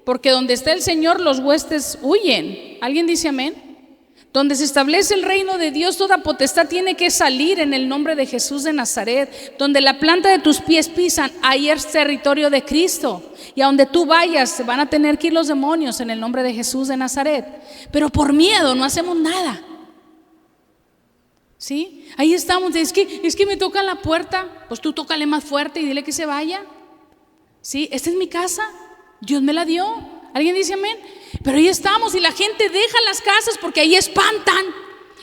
Porque donde está el Señor los huestes huyen. ¿Alguien dice amén? Donde se establece el reino de Dios, toda potestad tiene que salir en el nombre de Jesús de Nazaret. Donde la planta de tus pies pisan, ahí es territorio de Cristo. Y a donde tú vayas van a tener que ir los demonios en el nombre de Jesús de Nazaret. Pero por miedo no hacemos nada. ¿Sí? Ahí estamos, es que me tocan la puerta. Pues tú tócale más fuerte y dile que se vaya. ¿Sí? Esta es mi casa. Dios me la dio. ¿Alguien dice amén? Pero ahí estamos y la gente deja las casas porque ahí espantan.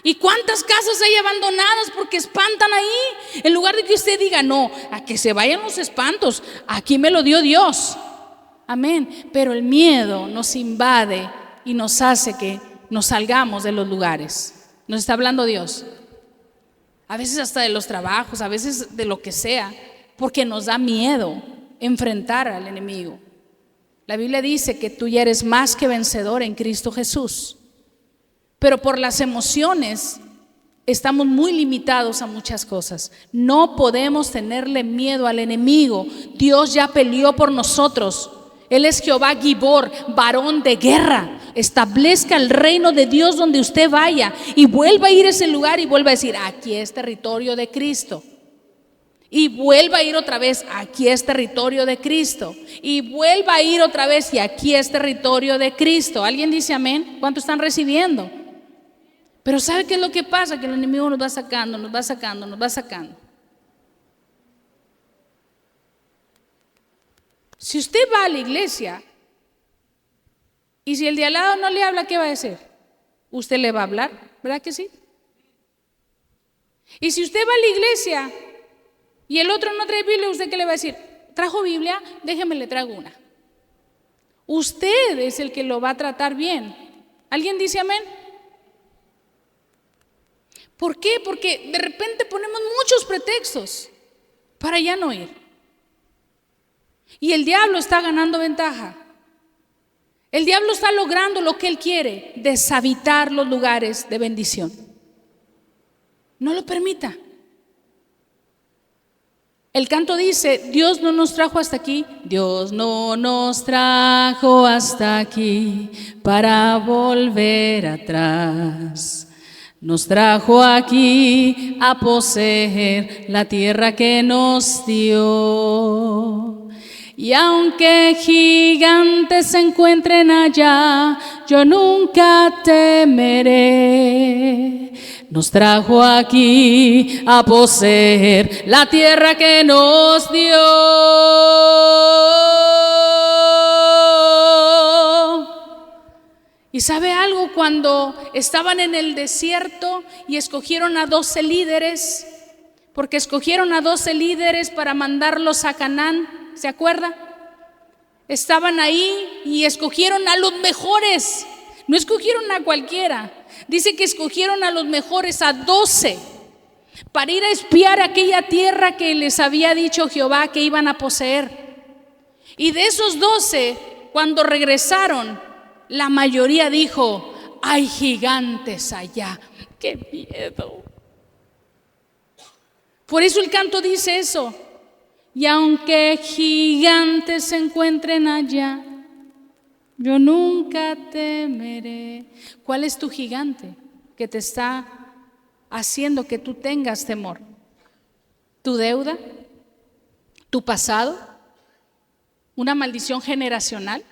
¿Y cuántas casas hay abandonadas porque espantan ahí? En lugar de que usted diga, no, a que se vayan los espantos, aquí me lo dio Dios. Amén. Pero el miedo nos invade y nos hace que nos salgamos de los lugares. Nos está hablando Dios. A veces hasta de los trabajos, a veces de lo que sea, porque nos da miedo enfrentar al enemigo. La Biblia dice que tú ya eres más que vencedor en Cristo Jesús. Pero por las emociones estamos muy limitados a muchas cosas. No podemos tenerle miedo al enemigo. Dios ya peleó por nosotros. Él es Jehová Gibor, varón de guerra. Establezca el reino de Dios donde usted vaya y vuelva a ir a ese lugar y vuelva a decir: aquí es territorio de Cristo. Y vuelva a ir otra vez: aquí es territorio de Cristo. Y vuelva a ir otra vez: y aquí es territorio de Cristo. ¿Alguien dice amén? ¿Cuánto están recibiendo? Pero ¿sabe qué es lo que pasa? Que el enemigo nos va sacando, nos va sacando, nos va sacando. Si usted va a la iglesia y si el de al lado no le habla, ¿qué va a decir? Usted le va a hablar, ¿verdad que sí? Y si usted va a la iglesia y el otro no trae Biblia, ¿usted qué le va a decir? ¿Trajo Biblia? Déjeme, le traigo una. Usted es el que lo va a tratar bien. ¿Alguien dice amén? ¿Por qué? Porque de repente ponemos muchos pretextos para ya no ir. Y el diablo está ganando ventaja. El diablo está logrando lo que él quiere: deshabitar los lugares de bendición. No lo permita. El canto dice: Dios no nos trajo hasta aquí. Dios no nos trajo hasta aquí para volver atrás. Nos trajo aquí a poseer la tierra que nos dio. Y aunque gigantes se encuentren allá, yo nunca temeré. Nos trajo aquí a poseer la tierra que nos dio. Y sabe algo, cuando estaban en el desierto y escogieron a 12 líderes, porque escogieron a 12 líderes para mandarlos a Canaán, ¿se acuerda? Estaban ahí y escogieron a los mejores, no escogieron a cualquiera. Dice que escogieron a los mejores, a 12, para ir a espiar aquella tierra que les había dicho Jehová que iban a poseer. Y de esos 12, cuando regresaron, la mayoría dijo: hay gigantes allá. ¡Qué miedo! Por eso el canto dice eso: y aunque gigantes se encuentren allá, yo nunca temeré. ¿Cuál es tu gigante que te está haciendo que tú tengas temor? ¿Tu deuda? ¿Tu pasado? ¿Una maldición generacional?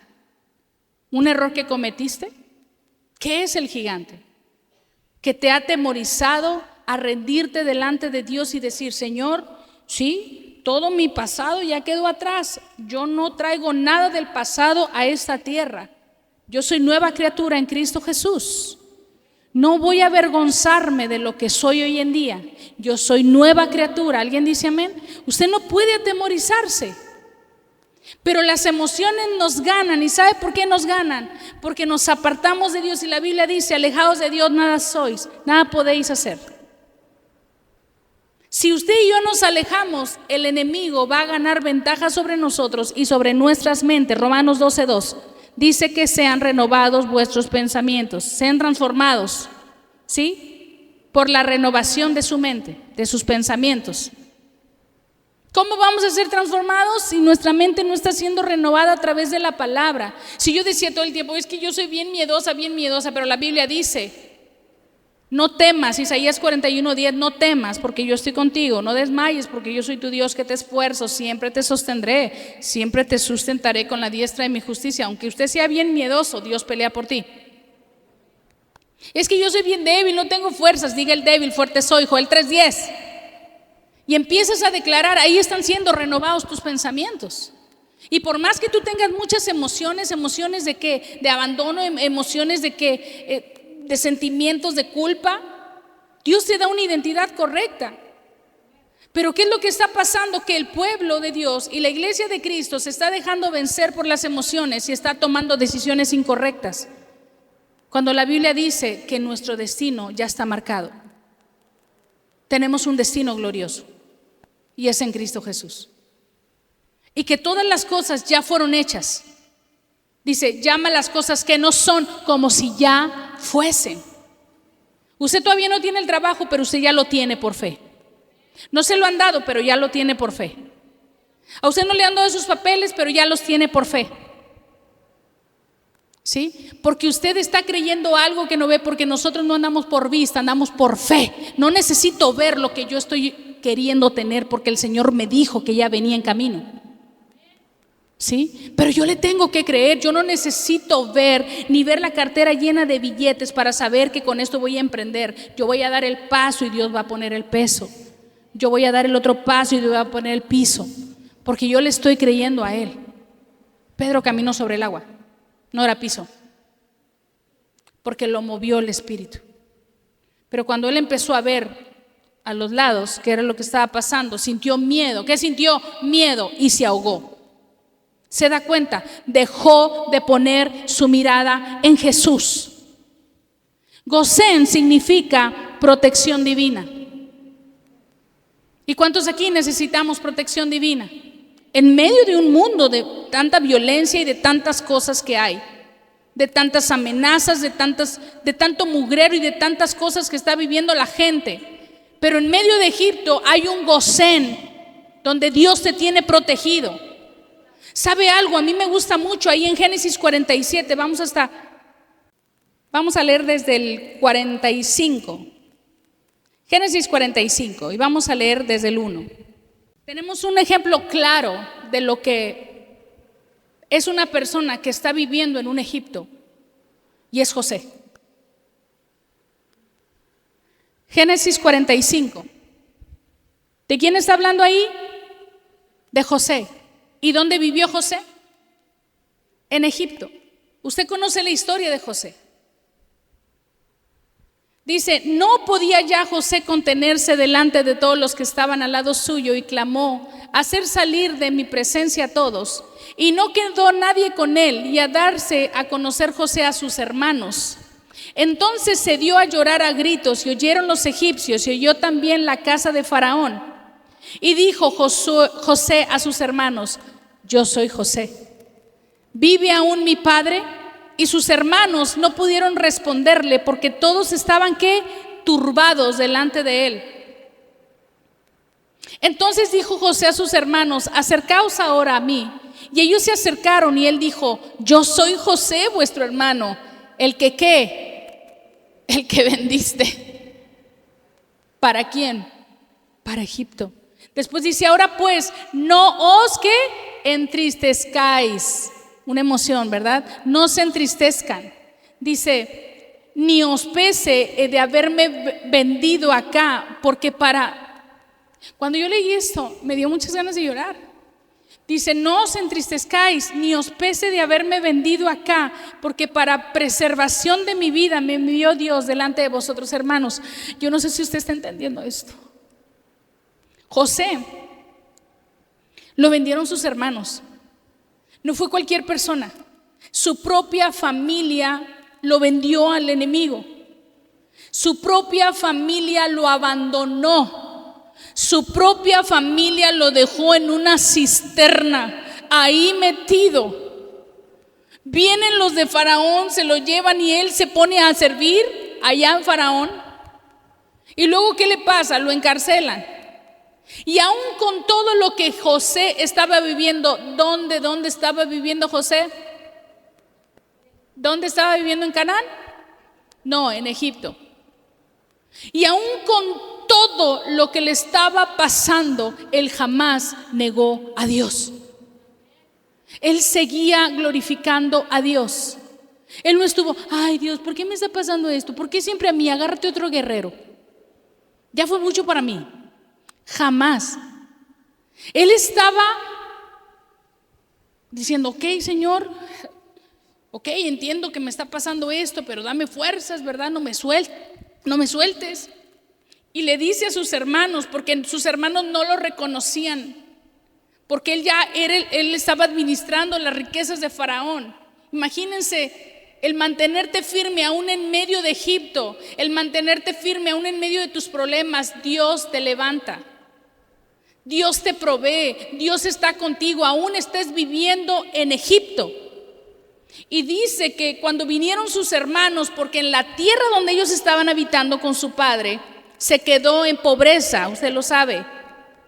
¿Un error que cometiste? ¿Qué es el gigante que te ha atemorizado a rendirte delante de Dios y decir: Señor, sí, todo mi pasado ya quedó atrás, yo no traigo nada del pasado a esta tierra, yo soy nueva criatura en Cristo Jesús, no voy a avergonzarme de lo que soy hoy en día, yo soy nueva criatura? ¿Alguien dice amén? Usted no puede atemorizarse. Pero las emociones nos ganan. ¿Y sabe por qué nos ganan? Porque nos apartamos de Dios. Y la Biblia dice: alejados de Dios nada sois, nada podéis hacer. Si usted y yo nos alejamos, el enemigo va a ganar ventaja sobre nosotros y sobre nuestras mentes. Romanos 12:2 dice que sean renovados vuestros pensamientos, sean transformados, ¿sí? Por la renovación de su mente, de sus pensamientos. ¿Cómo vamos a ser transformados si nuestra mente no está siendo renovada a través de la palabra? Si yo decía todo el tiempo: es que yo soy bien miedosa, pero la Biblia dice: no temas, Isaías 41:10, no temas porque yo estoy contigo, no desmayes porque yo soy tu Dios que te esfuerzo, siempre te sostendré, siempre te sustentaré con la diestra de mi justicia. Aunque usted sea bien miedoso, Dios pelea por ti. Es que yo soy bien débil, no tengo fuerzas. Diga el débil: fuerte soy, Joel 3:10. Y empiezas a declarar, ahí están siendo renovados tus pensamientos. Y por más que tú tengas muchas emociones de que, de abandono, emociones de sentimientos de culpa, Dios te da una identidad correcta. Pero ¿qué es lo que está pasando? Que el pueblo de Dios y la iglesia de Cristo se está dejando vencer por las emociones y está tomando decisiones incorrectas, cuando la Biblia dice que nuestro destino ya está marcado. Tenemos un destino glorioso y es en Cristo Jesús, y que todas las cosas ya fueron hechas Dice, llama las cosas que no son como si ya fuesen. Usted todavía no tiene el trabajo, pero usted ya lo tiene por fe. No se lo han dado, pero ya lo tiene por fe. A usted no le han dado esos papeles, pero ya los tiene por fe. ¿Sí? Porque usted está creyendo algo que no ve, porque nosotros no andamos por vista, andamos por fe. No necesito ver lo que yo estoy queriendo tener, porque el Señor me dijo que ya venía en camino. ¿Sí? Pero yo le tengo que creer. Yo no necesito ver ni ver la cartera llena de billetes para saber que con esto voy a emprender. Yo voy a dar el paso y Dios va a poner el peso. Yo voy a dar el otro paso y Dios va a poner el piso, porque yo le estoy creyendo a Él. Pedro caminó sobre el agua, no era piso, porque lo movió el Espíritu. Pero cuando él empezó a ver a los lados qué era lo que estaba pasando, sintió miedo. ¿Qué sintió? Miedo, y se ahogó. Se da cuenta, dejó de poner su mirada en Jesús. Gosén significa protección divina. ¿Y cuántos aquí necesitamos protección divina? En medio de un mundo de tanta violencia y de tantas cosas que hay, de tantas amenazas, de tanto mugrero y de tantas cosas que está viviendo la gente. Pero en medio de Egipto hay un Gosén donde Dios te tiene protegido. ¿Sabe algo? A mí me gusta mucho ahí en Génesis 47, vamos a leer desde el 45. Génesis 45 y vamos a leer desde el 1. Tenemos un ejemplo claro de lo que es una persona que está viviendo en un Egipto, y es José. Génesis 45. ¿De quién está hablando ahí? De José. ¿Y dónde vivió José? En Egipto. Usted conoce la historia de José. Dice, no podía ya José contenerse delante de todos los que estaban al lado suyo y clamó, hacer salir de mi presencia a todos. Y no quedó nadie con él, y a darse a conocer José a sus hermanos. Entonces se dio a llorar a gritos, y oyeron los egipcios, y oyó también la casa de Faraón. Y dijo José a sus hermanos, yo soy José. ¿Vive aún mi padre? Y sus hermanos no pudieron responderle, porque todos estaban ¿qué? Turbados delante de él. Entonces dijo José a sus hermanos, acercaos ahora a mí. Y ellos se acercaron, y él dijo, yo soy José vuestro hermano, el que ¿qué? El que vendiste. ¿Para quién? Para Egipto. Después dice, ahora pues, no os ¿qué? Entristezcáis. Una emoción, ¿verdad? No se entristezcan. Dice, ni os pese de haberme vendido acá, porque Cuando yo leí esto, me dio muchas ganas de llorar. Dice, no os entristezcáis, ni os pese de haberme vendido acá, porque para preservación de mi vida me envió Dios delante de vosotros, hermanos. Yo no sé si usted está entendiendo esto. José lo vendieron sus hermanos. No fue cualquier persona. Su propia familia lo vendió al enemigo. Su propia familia lo abandonó. Su propia familia lo dejó en una cisterna, ahí metido. Vienen los de Faraón, se lo llevan y él se pone a servir allá en Faraón. Y luego ¿qué le pasa? Lo encarcelan. Y aún con todo lo que José estaba viviendo, ¿dónde estaba viviendo José? ¿Dónde estaba viviendo? ¿En Canaán? No, en Egipto. Y aún con todo lo que le estaba pasando, él jamás negó a Dios. Él seguía glorificando a Dios. Él no estuvo, ay Dios, ¿por qué me está pasando esto? ¿Por qué siempre a mí? Agárrate otro guerrero. Ya fue mucho para mí. Jamás. Él estaba diciendo, ok, Señor, ok, entiendo que me está pasando esto, pero dame fuerzas, ¿verdad? No me sueltes. Y le dice a sus hermanos, porque sus hermanos no lo reconocían, porque él estaba administrando las riquezas de Faraón. Imagínense el mantenerte firme aún en medio de Egipto, el mantenerte firme aún en medio de tus problemas. Dios te levanta, Dios te provee, Dios está contigo, aún estés viviendo en Egipto. Y dice que cuando vinieron sus hermanos, porque en la tierra donde ellos estaban habitando con su padre, se quedó en pobreza, usted lo sabe,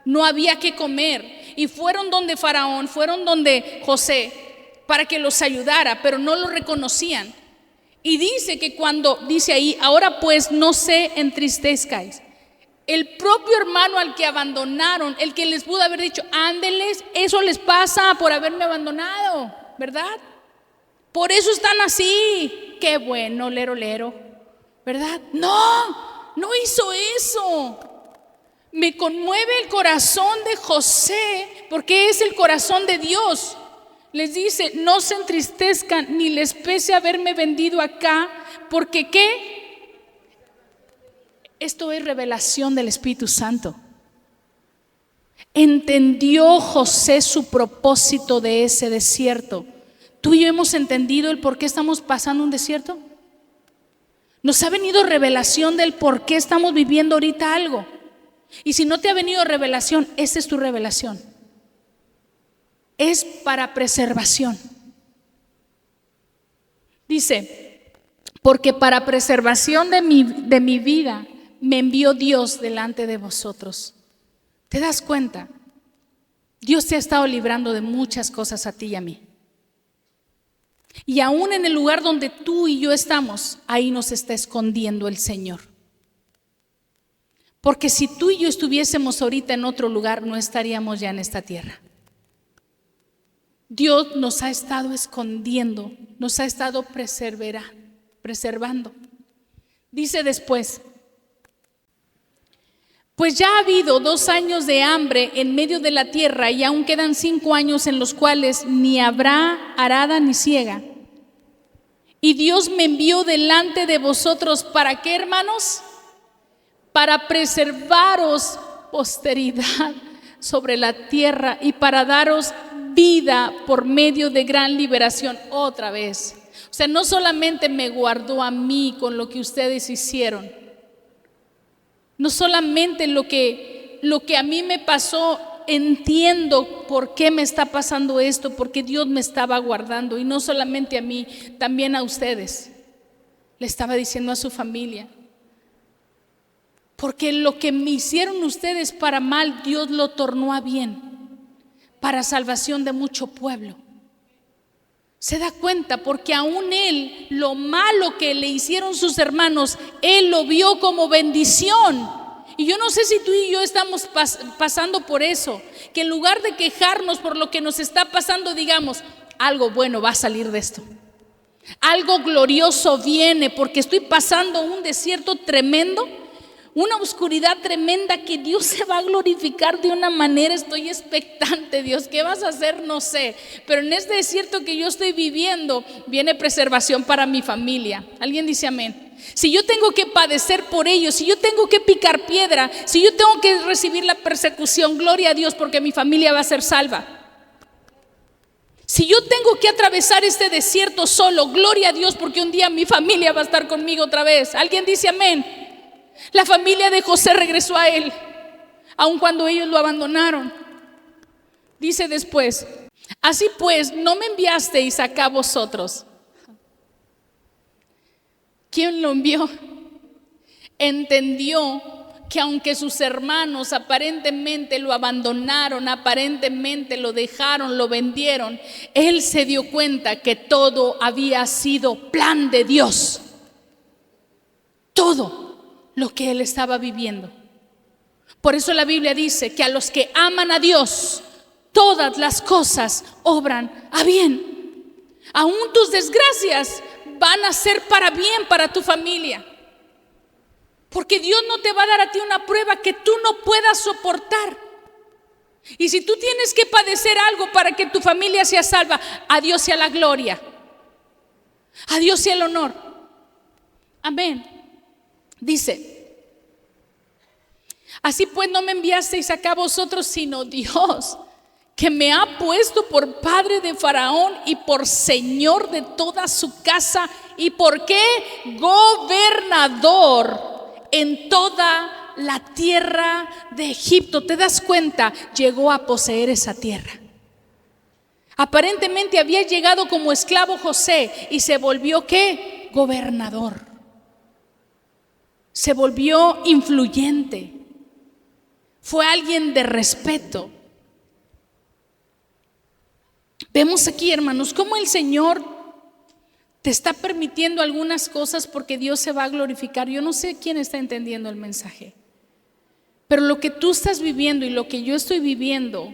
no había que comer. Y fueron donde Faraón, fueron donde José, para que los ayudara, pero no lo reconocían. Y dice que cuando, dice ahí, ahora pues no se entristezcáis. El propio hermano al que abandonaron, el que les pudo haber dicho, ándeles, eso les pasa por haberme abandonado, ¿verdad? Por eso están así. Qué bueno, lero, lero, ¿verdad? No hizo eso. Me conmueve el corazón de José, porque es el corazón de Dios. Les dice, no se entristezcan ni les pese haberme vendido acá, porque ¿qué? Esto es revelación del Espíritu Santo. Entendió José su propósito de ese desierto. ¿Tú y yo hemos entendido el por qué estamos pasando un desierto? Nos ha venido revelación del por qué estamos viviendo ahorita algo. Y si no te ha venido revelación, esa es tu revelación. Es para preservación. Dice, porque para preservación de mi vida me envió Dios delante de vosotros. ¿Te das cuenta? Dios te ha estado librando de muchas cosas a ti y a mí. Y aún en el lugar donde tú y yo estamos, ahí nos está escondiendo el Señor. Porque si tú y yo estuviésemos ahorita en otro lugar, no estaríamos ya en esta tierra. Dios nos ha estado escondiendo, nos ha estado preservando. Dice después, pues ya ha habido 2 años de hambre en medio de la tierra y aún quedan 5 años en los cuales ni habrá arada ni siega. Y Dios me envió delante de vosotros, ¿para qué, hermanos? Para preservaros posteridad sobre la tierra y para daros vida por medio de gran liberación. Otra vez, o sea, no solamente me guardó a mí con lo que ustedes hicieron, no solamente lo que a mí me pasó, entiendo por qué me está pasando esto, porque Dios me estaba guardando, y no solamente a mí, también a ustedes. Le estaba diciendo a su familia, porque lo que me hicieron ustedes para mal, Dios lo tornó a bien, para salvación de mucho pueblo. Se da cuenta, porque aún él, lo malo que le hicieron sus hermanos, él lo vio como bendición. Y yo no sé si tú y yo estamos pasando por eso, que en lugar de quejarnos por lo que nos está pasando, digamos, algo bueno va a salir de esto, algo glorioso viene, porque estoy pasando un desierto tremendo, una oscuridad tremenda, que Dios se va a glorificar de una manera. Estoy expectante. Dios, ¿qué vas a hacer? No sé, pero en este desierto que yo estoy viviendo viene preservación para mi familia. ¿Alguien dice amén? Si yo tengo que padecer por ellos, si yo tengo que picar piedra, si yo tengo que recibir la persecución, gloria a Dios, porque mi familia va a ser salva. Si yo tengo que atravesar este desierto solo, gloria a Dios, porque un día mi familia va a estar conmigo otra vez. ¿Alguien dice amén? La familia de José regresó a él, aun cuando ellos lo abandonaron. Dice después, así pues, no me enviasteis acá vosotros. ¿Quién lo envió? Entendió que aunque sus hermanos aparentemente lo abandonaron, aparentemente lo dejaron, lo vendieron, él se dio cuenta que todo había sido plan de Dios. Todo lo que él estaba viviendo. Por eso la Biblia dice que a los que aman a Dios, todas las cosas obran a bien. Aún tus desgracias van a ser para bien para tu familia, porque Dios no te va a dar a ti una prueba que tú no puedas soportar. Y si tú tienes que padecer algo para que tu familia sea salva, a Dios sea la gloria, a Dios sea el honor. Amén. Dice, así pues no me enviasteis acá vosotros, sino Dios, que me ha puesto por padre de Faraón y por señor de toda su casa, y por qué gobernador en toda la tierra de Egipto. ¿Te das cuenta? Llegó a poseer esa tierra. Aparentemente había llegado como esclavo José y se volvió ¿qué? Gobernador. Se volvió influyente. Fue alguien de respeto. Vemos aquí, hermanos, cómo el Señor te está permitiendo algunas cosas porque Dios se va a glorificar. Yo no sé quién está entendiendo el mensaje, pero lo que tú estás viviendo y lo que yo estoy viviendo,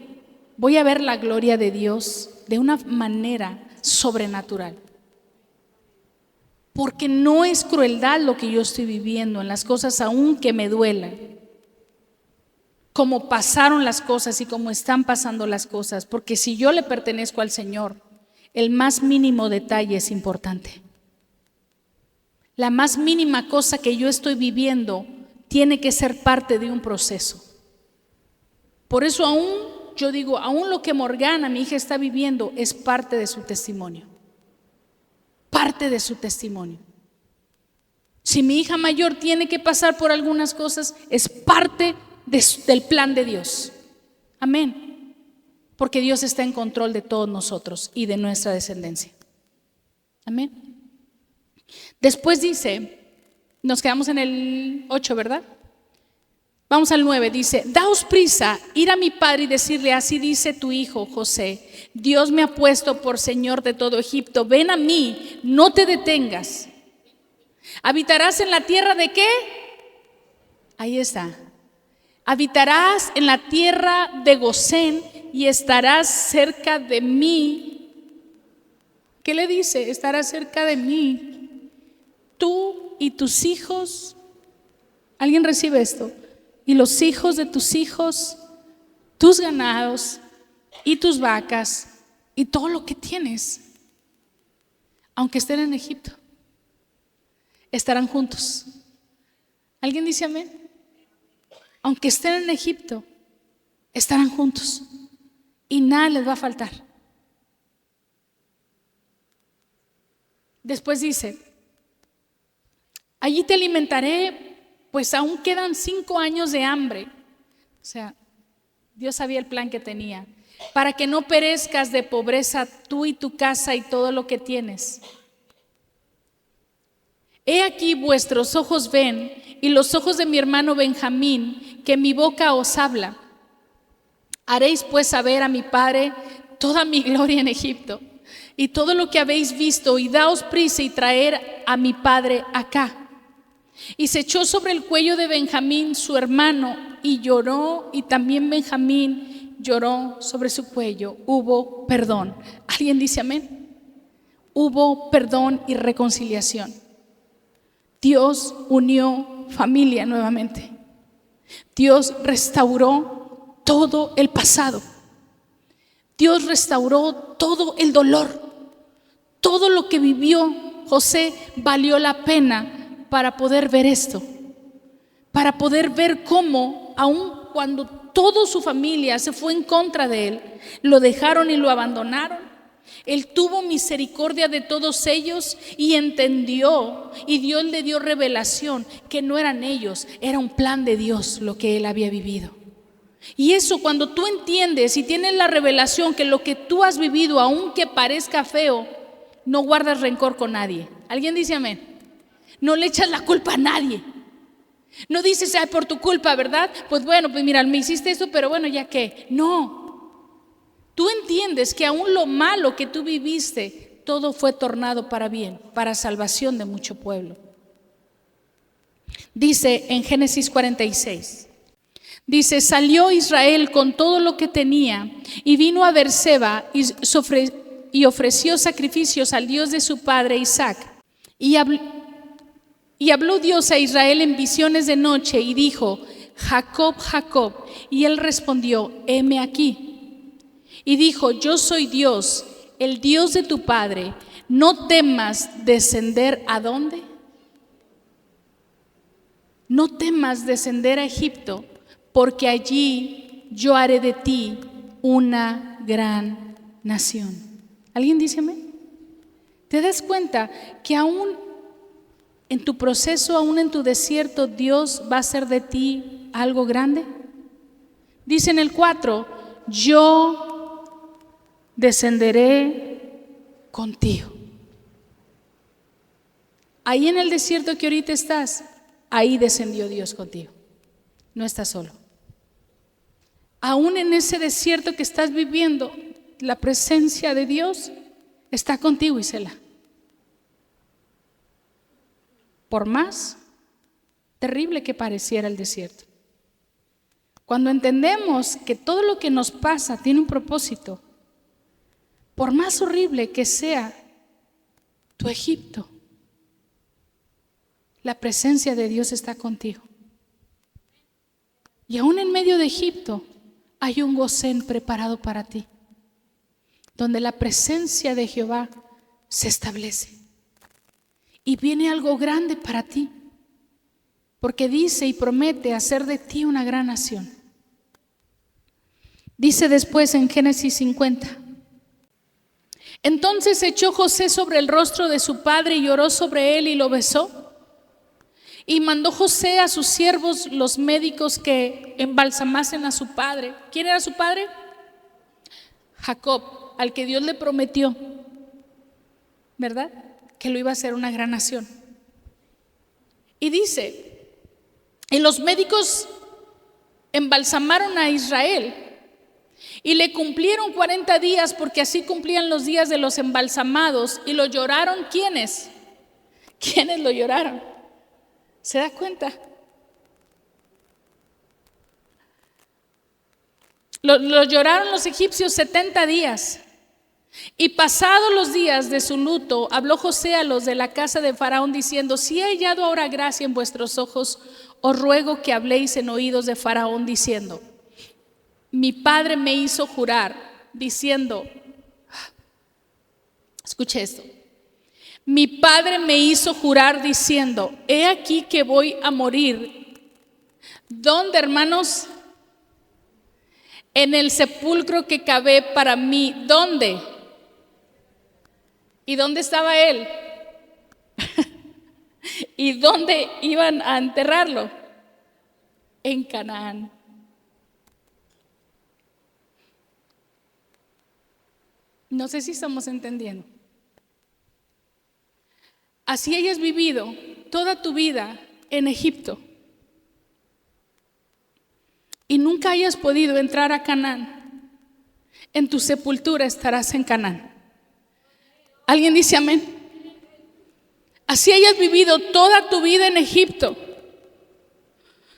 voy a ver la gloria de Dios de una manera sobrenatural. Porque no es crueldad lo que yo estoy viviendo en las cosas aún que me duelan, como pasaron las cosas y como están pasando las cosas. Porque si yo le pertenezco al Señor, el más mínimo detalle es importante. La más mínima cosa que yo estoy viviendo tiene que ser parte de un proceso. Por eso yo digo, aún lo que Morgana, mi hija, está viviendo es parte de su testimonio. Parte de su testimonio. Si mi hija mayor tiene que pasar por algunas cosas, es parte del plan de Dios. Amén. Porque Dios está en control de todos nosotros y de nuestra descendencia. Amén. Después dice, nos quedamos en el 8, ¿verdad? Vamos al 9, dice: daos prisa, ir a mi padre y decirle, así dice tu hijo José, Dios me ha puesto por señor de todo Egipto, ven a mí, no te detengas. ¿Habitarás en la tierra de qué? Ahí está. Habitarás en la tierra de Gosén y estarás cerca de mí. ¿Qué le dice? Estarás cerca de mí, tú y tus hijos. ¿Alguien recibe esto? Y los hijos de tus hijos, tus ganados y tus vacas y todo lo que tienes, aunque estén en Egipto, estarán juntos. ¿Alguien dice amén? Aunque estén en Egipto, estarán juntos y nada les va a faltar. Después dice: allí te alimentaré, pues aún quedan 5 años de hambre. O sea, Dios sabía el plan que tenía, para que no perezcas de pobreza tú y tu casa y todo lo que tienes. He aquí vuestros ojos ven y los ojos de mi hermano Benjamín, que mi boca os habla. Haréis pues saber a mi padre toda mi gloria en Egipto y todo lo que habéis visto, y daos prisa y traer a mi padre acá. Y se echó sobre el cuello de Benjamín su hermano y lloró, y también Benjamín lloró sobre su cuello. Hubo perdón. ¿Alguien dice amén? Hubo perdón y reconciliación. Dios unió familia nuevamente. Dios restauró todo el pasado. Dios restauró todo el dolor. Todo lo que vivió José valió la pena para poder ver esto, para poder ver cómo, aun cuando toda su familia se fue en contra de él, lo dejaron y lo abandonaron, él tuvo misericordia de todos ellos y entendió, y Dios le dio revelación que no eran ellos, era un plan de Dios lo que él había vivido. Y eso, cuando tú entiendes y tienes la revelación que lo que tú has vivido, aunque parezca feo, no guardas rencor con nadie. ¿Alguien dice amén? No le echas la culpa a nadie. No dices, ay, por tu culpa, ¿verdad? Pues bueno, pues mira, me hiciste eso, pero bueno, ya qué. No. Tú entiendes que aún lo malo que tú viviste, todo fue tornado para bien, para salvación de mucho pueblo. Dice en Génesis 46, dice: salió Israel con todo lo que tenía y vino a Beerseba y ofreció sacrificios al Dios de su padre Isaac. Y habló Dios a Israel en visiones de noche y dijo: Jacob, Jacob. Y él respondió: heme aquí. Y dijo: yo soy Dios, el Dios de tu padre. No temas descender ¿a dónde? No temas descender a Egipto, porque allí yo haré de ti una gran nación. ¿Alguien dice amén? ¿Te das cuenta que aún en tu proceso, aún en tu desierto, Dios va a hacer de ti algo grande? Dice en el 4: yo descenderé contigo. Ahí en el desierto que ahorita estás, ahí descendió Dios contigo. No estás solo. Aún en ese desierto que estás viviendo, la presencia de Dios está contigo, Isela. Por más terrible que pareciera el desierto. Cuando entendemos que todo lo que nos pasa tiene un propósito, por más horrible que sea tu Egipto, la presencia de Dios está contigo. Y aún en medio de Egipto hay un Gosén preparado para ti, donde la presencia de Jehová se establece. Y viene algo grande para ti, porque dice y promete hacer de ti una gran nación. Dice después en Génesis 50: entonces echó José sobre el rostro de su padre y lloró sobre él y lo besó. Y mandó José a sus siervos, los médicos, que embalsamasen a su padre. ¿Quién era su padre? Jacob, al que Dios le prometió, ¿verdad?, que lo iba a hacer una gran nación. Y dice, y los médicos embalsamaron a Israel y le cumplieron 40 días, porque así cumplían los días de los embalsamados. Y lo lloraron, ¿quiénes? ¿Quiénes lo lloraron? ¿Se da cuenta? Lo lloraron los egipcios 70 días. Y pasados los días de su luto, habló José a los de la casa de Faraón diciendo: si he hallado ahora gracia en vuestros ojos, os ruego que habléis en oídos de Faraón diciendo: mi padre me hizo jurar diciendo, escuche esto, mi padre me hizo jurar diciendo: he aquí que voy a morir. ¿Dónde, hermanos? En el sepulcro que cavé para mí. ¿Dónde? ¿Y dónde estaba él? ¿Y dónde iban a enterrarlo? En Canaán. No sé si estamos entendiendo. Así hayas vivido toda tu vida en Egipto y nunca hayas podido entrar a Canaán, en tu sepultura estarás en Canaán. ¿Alguien dice amén? Así hayas vivido toda tu vida en Egipto,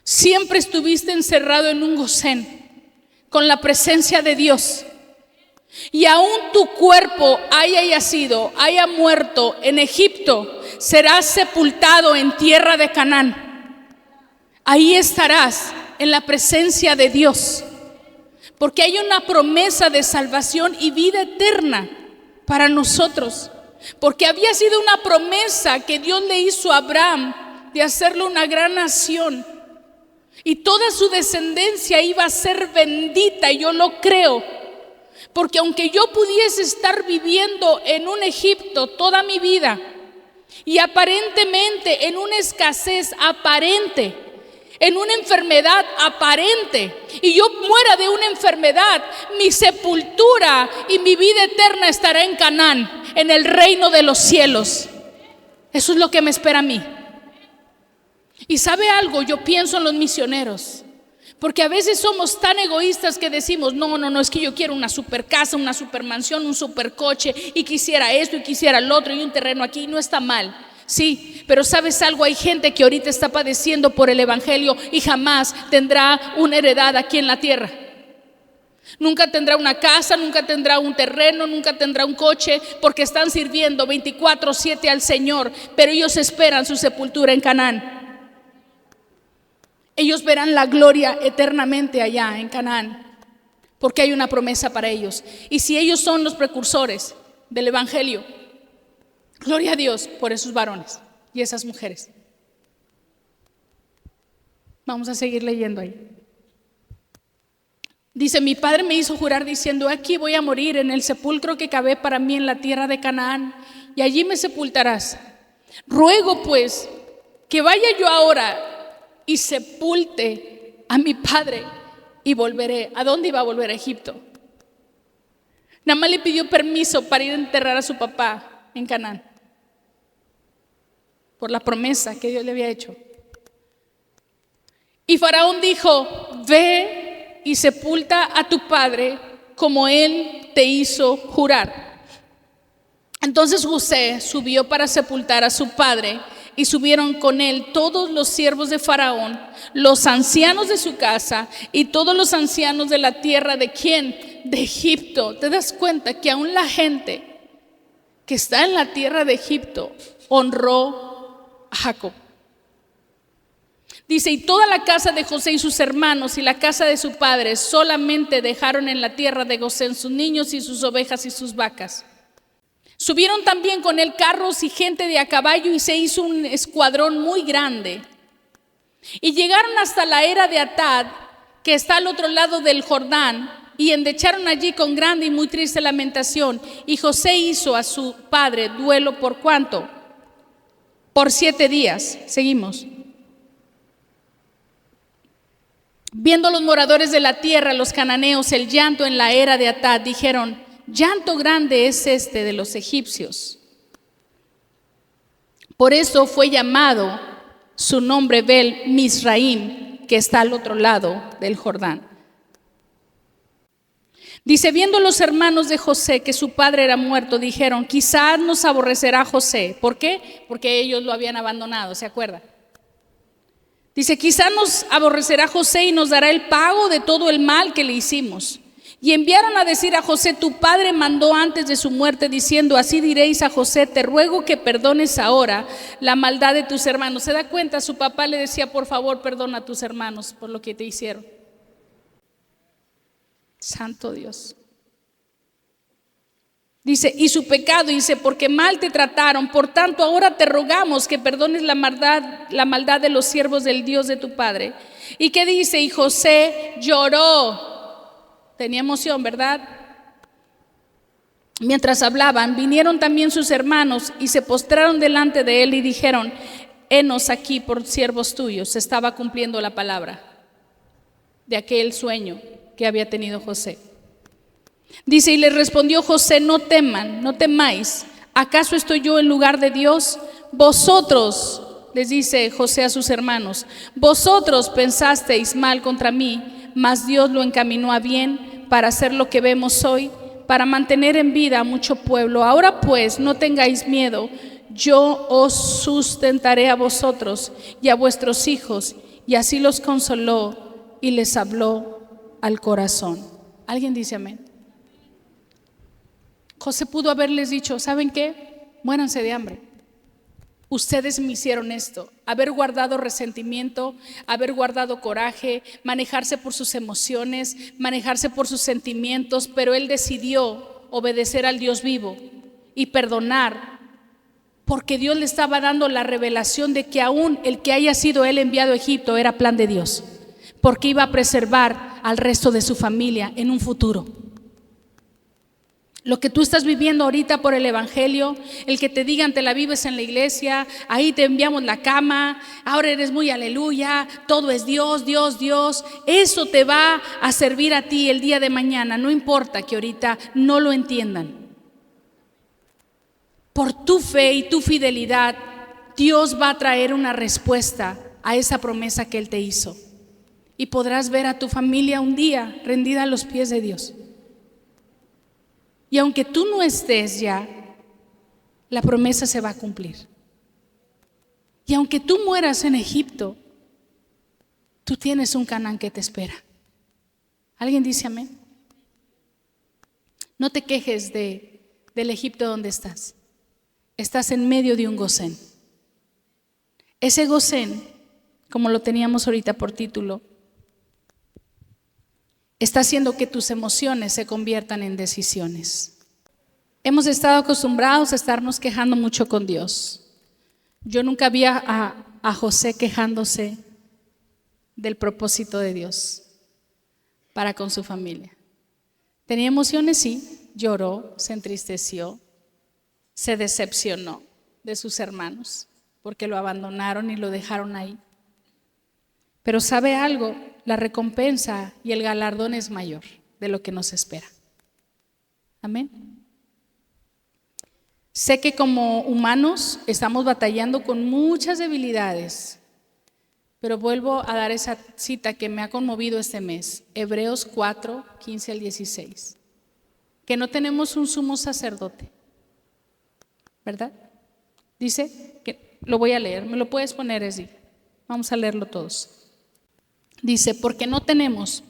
siempre estuviste encerrado en un Gosén con la presencia de Dios. Y aún tu cuerpo haya muerto en Egipto, serás sepultado en tierra de Canaán. Ahí estarás en la presencia de Dios, porque hay una promesa de salvación y vida eterna para nosotros, porque había sido una promesa que Dios le hizo a Abraham de hacerlo una gran nación, y toda su descendencia iba a ser bendita. Y yo lo creo, porque aunque yo pudiese estar viviendo en un Egipto toda mi vida y aparentemente en una escasez aparente, en una enfermedad aparente, y yo muera de una enfermedad, mi sepultura y mi vida eterna estará en Canaán, en el reino de los cielos. Eso es lo que me espera a mí. Y ¿sabe algo? Yo pienso en los misioneros, porque a veces somos tan egoístas que decimos: no, es que yo quiero una super casa, una super mansión, un super coche, y quisiera esto y quisiera el otro, y un terreno aquí. Y no está mal, sí, pero ¿sabes algo? Hay gente que ahorita está padeciendo por el evangelio y jamás tendrá una heredad aquí en la tierra. Nunca tendrá una casa, nunca tendrá un terreno, nunca tendrá un coche, porque están sirviendo 24/7 al Señor, pero ellos esperan su sepultura en Canaán. Ellos verán la gloria eternamente allá en Canaán, porque hay una promesa para ellos. Y si ellos son los precursores del evangelio, gloria a Dios por esos varones y esas mujeres. Vamos a seguir leyendo ahí. Dice: mi padre me hizo jurar diciendo: aquí voy a morir en el sepulcro que cavé para mí en la tierra de Canaán, y allí me sepultarás. Ruego pues que vaya yo ahora y sepulte a mi padre, y volveré. ¿A dónde iba a volver? A Egipto. Nada más le pidió permiso para ir a enterrar a su papá en Canaán, por la promesa que Dios le había hecho. Y Faraón dijo: ve y sepulta a tu padre como él te hizo jurar. Entonces José subió para sepultar a su padre, y subieron con él todos los siervos de Faraón, los ancianos de su casa y todos los ancianos de la tierra. ¿De quién? De Egipto. ¿Te das cuenta que aún la gente que está en la tierra de Egipto honró a Jacob? Dice: y toda la casa de José y sus hermanos y la casa de su padre solamente dejaron en la tierra de Gosén sus niños y sus ovejas y sus vacas. Subieron también con él carros y gente de a caballo, y se hizo un escuadrón muy grande. Y llegaron hasta la era de Atad, que está al otro lado del Jordán, y endecharon allí con grande y muy triste lamentación. Y José hizo a su padre duelo por ¿cuánto? Por 7 días. Seguimos. Viendo los moradores de la tierra, los cananeos, el llanto en la era de Atad, dijeron: llanto grande es este de los egipcios. Por eso fue llamado su nombre Bel Misraim, que está al otro lado del Jordán. Dice: viendo los hermanos de José que su padre era muerto, dijeron: quizás nos aborrecerá José. ¿Por qué? Porque ellos lo habían abandonado, ¿se acuerda? Dice: quizás nos aborrecerá José y nos dará el pago de todo el mal que le hicimos. Y enviaron a decir a José: tu padre mandó antes de su muerte, diciendo: así diréis a José, te ruego que perdones ahora la maldad de tus hermanos. ¿Se da cuenta? Su papá le decía: por favor, perdona a tus hermanos por lo que te hicieron. Santo Dios. Dice: y su pecado, dice, porque mal te trataron, por tanto ahora te rogamos que perdones la maldad de los siervos del Dios de tu padre. ¿Y qué dice? Y José lloró. Tenía emoción, ¿verdad? Mientras hablaban, vinieron también sus hermanos y se postraron delante de él y dijeron: henos aquí por siervos tuyos. Se estaba cumpliendo la palabra de aquel sueño que había tenido José. Dice: y les respondió José: no teman, no temáis. ¿Acaso estoy yo en lugar de Dios? Vosotros, les dice José a sus hermanos, vosotros pensasteis mal contra mí, mas Dios lo encaminó a bien para hacer lo que vemos hoy, para mantener en vida a mucho pueblo. Ahora pues no tengáis miedo, yo os sustentaré a vosotros y a vuestros hijos. Y así los consoló y les habló al corazón. ¿Alguien dice amén? José pudo haberles dicho: ¿saben qué? Muéranse de hambre. Ustedes me hicieron esto. Haber guardado resentimiento, haber guardado coraje, manejarse por sus emociones, manejarse por sus sentimientos, pero él decidió obedecer al Dios vivo y perdonar, porque Dios le estaba dando la revelación de que aún el que haya sido él enviado a Egipto era plan de Dios, porque iba a preservar al resto de su familia en un futuro. Lo que tú estás viviendo ahorita por el evangelio, el que te digan te la vives en la iglesia, ahí te enviamos la cama, ahora eres muy aleluya, todo es Dios, Dios, Dios, eso te va a servir a ti el día de mañana. No importa que ahorita no lo entiendan. Por tu fe y tu fidelidad, Dios va a traer una respuesta a esa promesa que Él te hizo. Y podrás ver a tu familia un día rendida a los pies de Dios. Y aunque tú no estés ya, la promesa se va a cumplir. Y aunque tú mueras en Egipto, tú tienes un Canaán que te espera. ¿Alguien dice amén? No te quejes del Egipto donde estás. Estás en medio de un Gosén. Ese Gosén, como lo teníamos ahorita por título, está haciendo que tus emociones se conviertan en decisiones. Hemos estado acostumbrados a estarnos quejando mucho con Dios. Yo nunca vi a José quejándose del propósito de Dios para con su familia. Tenía emociones, sí, lloró, se entristeció, se decepcionó de sus hermanos porque lo abandonaron y lo dejaron ahí. Pero ¿sabe algo? La recompensa y el galardón es mayor de lo que nos espera. Amén. Sé que como humanos estamos batallando con muchas debilidades, pero vuelvo a dar esa cita que me ha conmovido este mes, Hebreos 4, 15 al 16, que no tenemos un sumo sacerdote, ¿verdad? Dice, que lo voy a leer, me lo puedes poner, Esdi, vamos a leerlo todos. Dice, porque no tenemos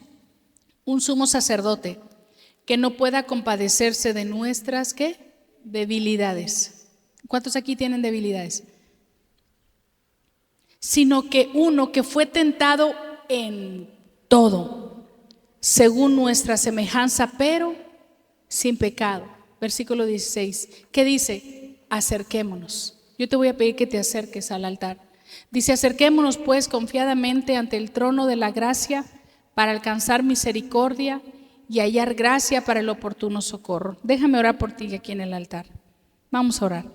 un sumo sacerdote que no pueda compadecerse de nuestras, ¿qué? Debilidades. ¿Cuántos aquí tienen debilidades? Sino que uno que fue tentado en todo, según nuestra semejanza, pero sin pecado. Versículo 16, ¿qué dice? Acerquémonos. Yo te voy a pedir que te acerques al altar. Dice, acerquémonos pues confiadamente ante el trono de la gracia para alcanzar misericordia y hallar gracia para el oportuno socorro. Déjame orar por ti aquí en el altar. Vamos a orar.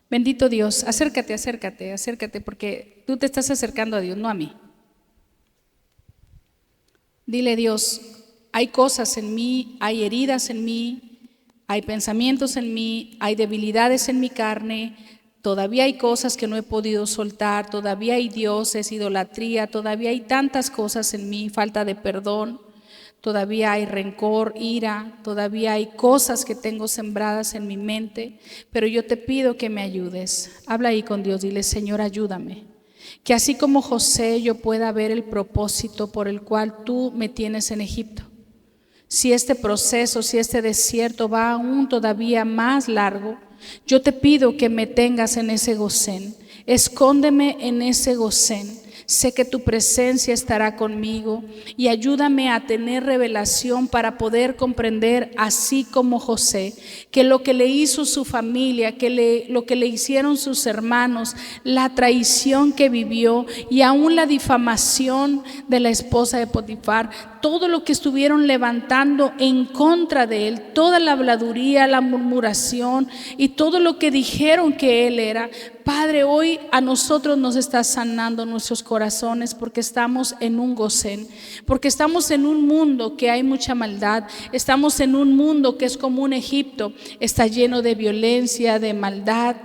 Bendito Dios, acércate, porque tú te estás acercando a Dios, no a mí. Dile, Dios, hay cosas en mí, hay heridas en mí, hay pensamientos en mí, hay debilidades en mi carne, todavía hay cosas que no he podido soltar, todavía hay dioses, idolatría, todavía hay tantas cosas en mí, falta de perdón. Todavía hay rencor, ira, todavía hay cosas que tengo sembradas en mi mente, pero yo te pido que me ayudes. Habla ahí con Dios, dile, Señor, ayúdame. Que así como José yo pueda ver el propósito por el cual tú me tienes en Egipto. Si este proceso, si este desierto va aún todavía más largo, yo te pido que me tengas en ese Gosén. Escóndeme en ese Gosén. Sé que tu presencia estará conmigo y ayúdame a tener revelación para poder comprender, así como José, que lo que le hizo su familia, lo que le hicieron sus hermanos, la traición que vivió y aún la difamación de la esposa de Potifar, todo lo que estuvieron levantando en contra de él, toda la habladuría, la murmuración y todo lo que dijeron que él era. Padre, hoy a nosotros nos está sanando nuestros corazones porque estamos en un Gosén, porque estamos en un mundo que hay mucha maldad, estamos en un mundo que es como un Egipto, está lleno de violencia, de maldad,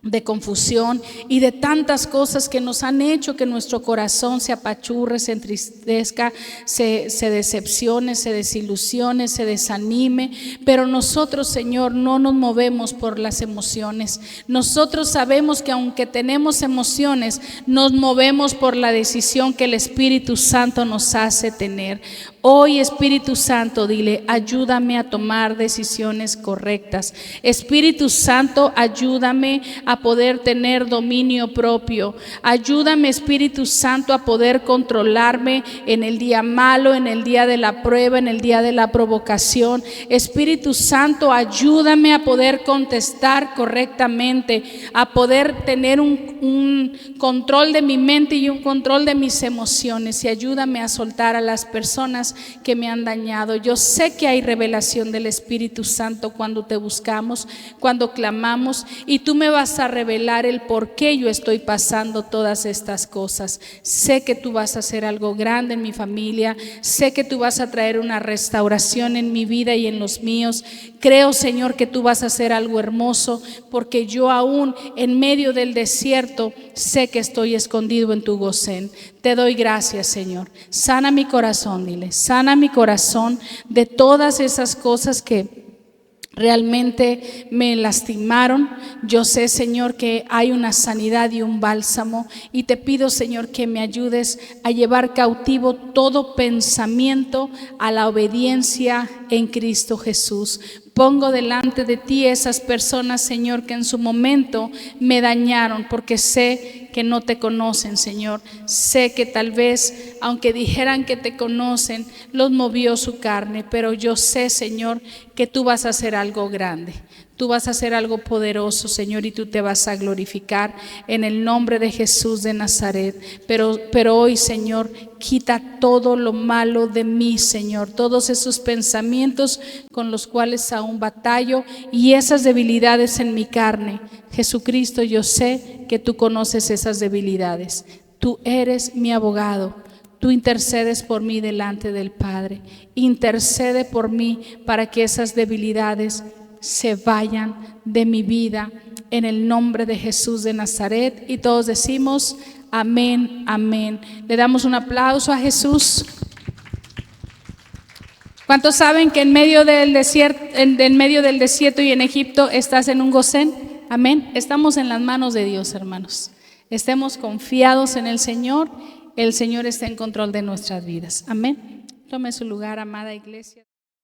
de confusión y de tantas cosas que nos han hecho que nuestro corazón se apachurre, se entristezca, se decepcione, se desilusione, se desanime. Pero nosotros, Señor, no nos movemos por las emociones. Nosotros sabemos que aunque tenemos emociones, nos movemos por la decisión que el Espíritu Santo nos hace tener. Hoy, Espíritu Santo, dile, ayúdame a tomar decisiones correctas. Espíritu Santo, ayúdame a poder tener dominio propio. Ayúdame, Espíritu Santo, a poder controlarme en el día malo, en el día de la prueba, en el día de la provocación. Espíritu Santo, ayúdame a poder contestar correctamente, a poder tener un control de mi mente y un control de mis emociones, y ayúdame a soltar a las personas que me han dañado. Yo sé que hay revelación del Espíritu Santo cuando te buscamos, cuando clamamos, y tú me vas a revelar el por qué yo estoy pasando todas estas cosas. Sé que tú vas a hacer algo grande en mi familia, sé que tú vas a traer una restauración en mi vida y en los míos. Creo, Señor, que tú vas a hacer algo hermoso, porque yo aún en medio del desierto sé que estoy escondido en tu Gosén. Te doy gracias, Señor. Sana mi corazón, dile, sana mi corazón de todas esas cosas que realmente me lastimaron. Yo sé, Señor, que hay una sanidad y un bálsamo, y te pido, Señor, que me ayudes a llevar cautivo todo pensamiento a la obediencia en Cristo Jesús. Pongo delante de ti esas personas, Señor, que en su momento me dañaron, porque sé que no te conocen, Señor. Sé que tal vez, aunque dijeran que te conocen, los movió su carne, pero yo sé, Señor, que tú vas a hacer algo grande. Tú vas a hacer algo poderoso, Señor, y tú te vas a glorificar en el nombre de Jesús de Nazaret. Pero hoy, Señor, quita todo lo malo de mí, Señor, todos esos pensamientos con los cuales aún batallo y esas debilidades en mi carne. Jesucristo, yo sé que tú conoces esas debilidades. Tú eres mi abogado. tú intercedes por mí delante del Padre. Intercede por mí para que esas debilidades se vayan de mi vida, en el nombre de Jesús de Nazaret. Y todos decimos amén, amén. Le damos un aplauso a Jesús. ¿Cuántos saben que en medio del desierto y en Egipto estás en un Gosén? Amén. Estamos en las manos de Dios, hermanos. Estemos confiados en el Señor. El Señor está en control de nuestras vidas. Amén. Tome su lugar, amada iglesia.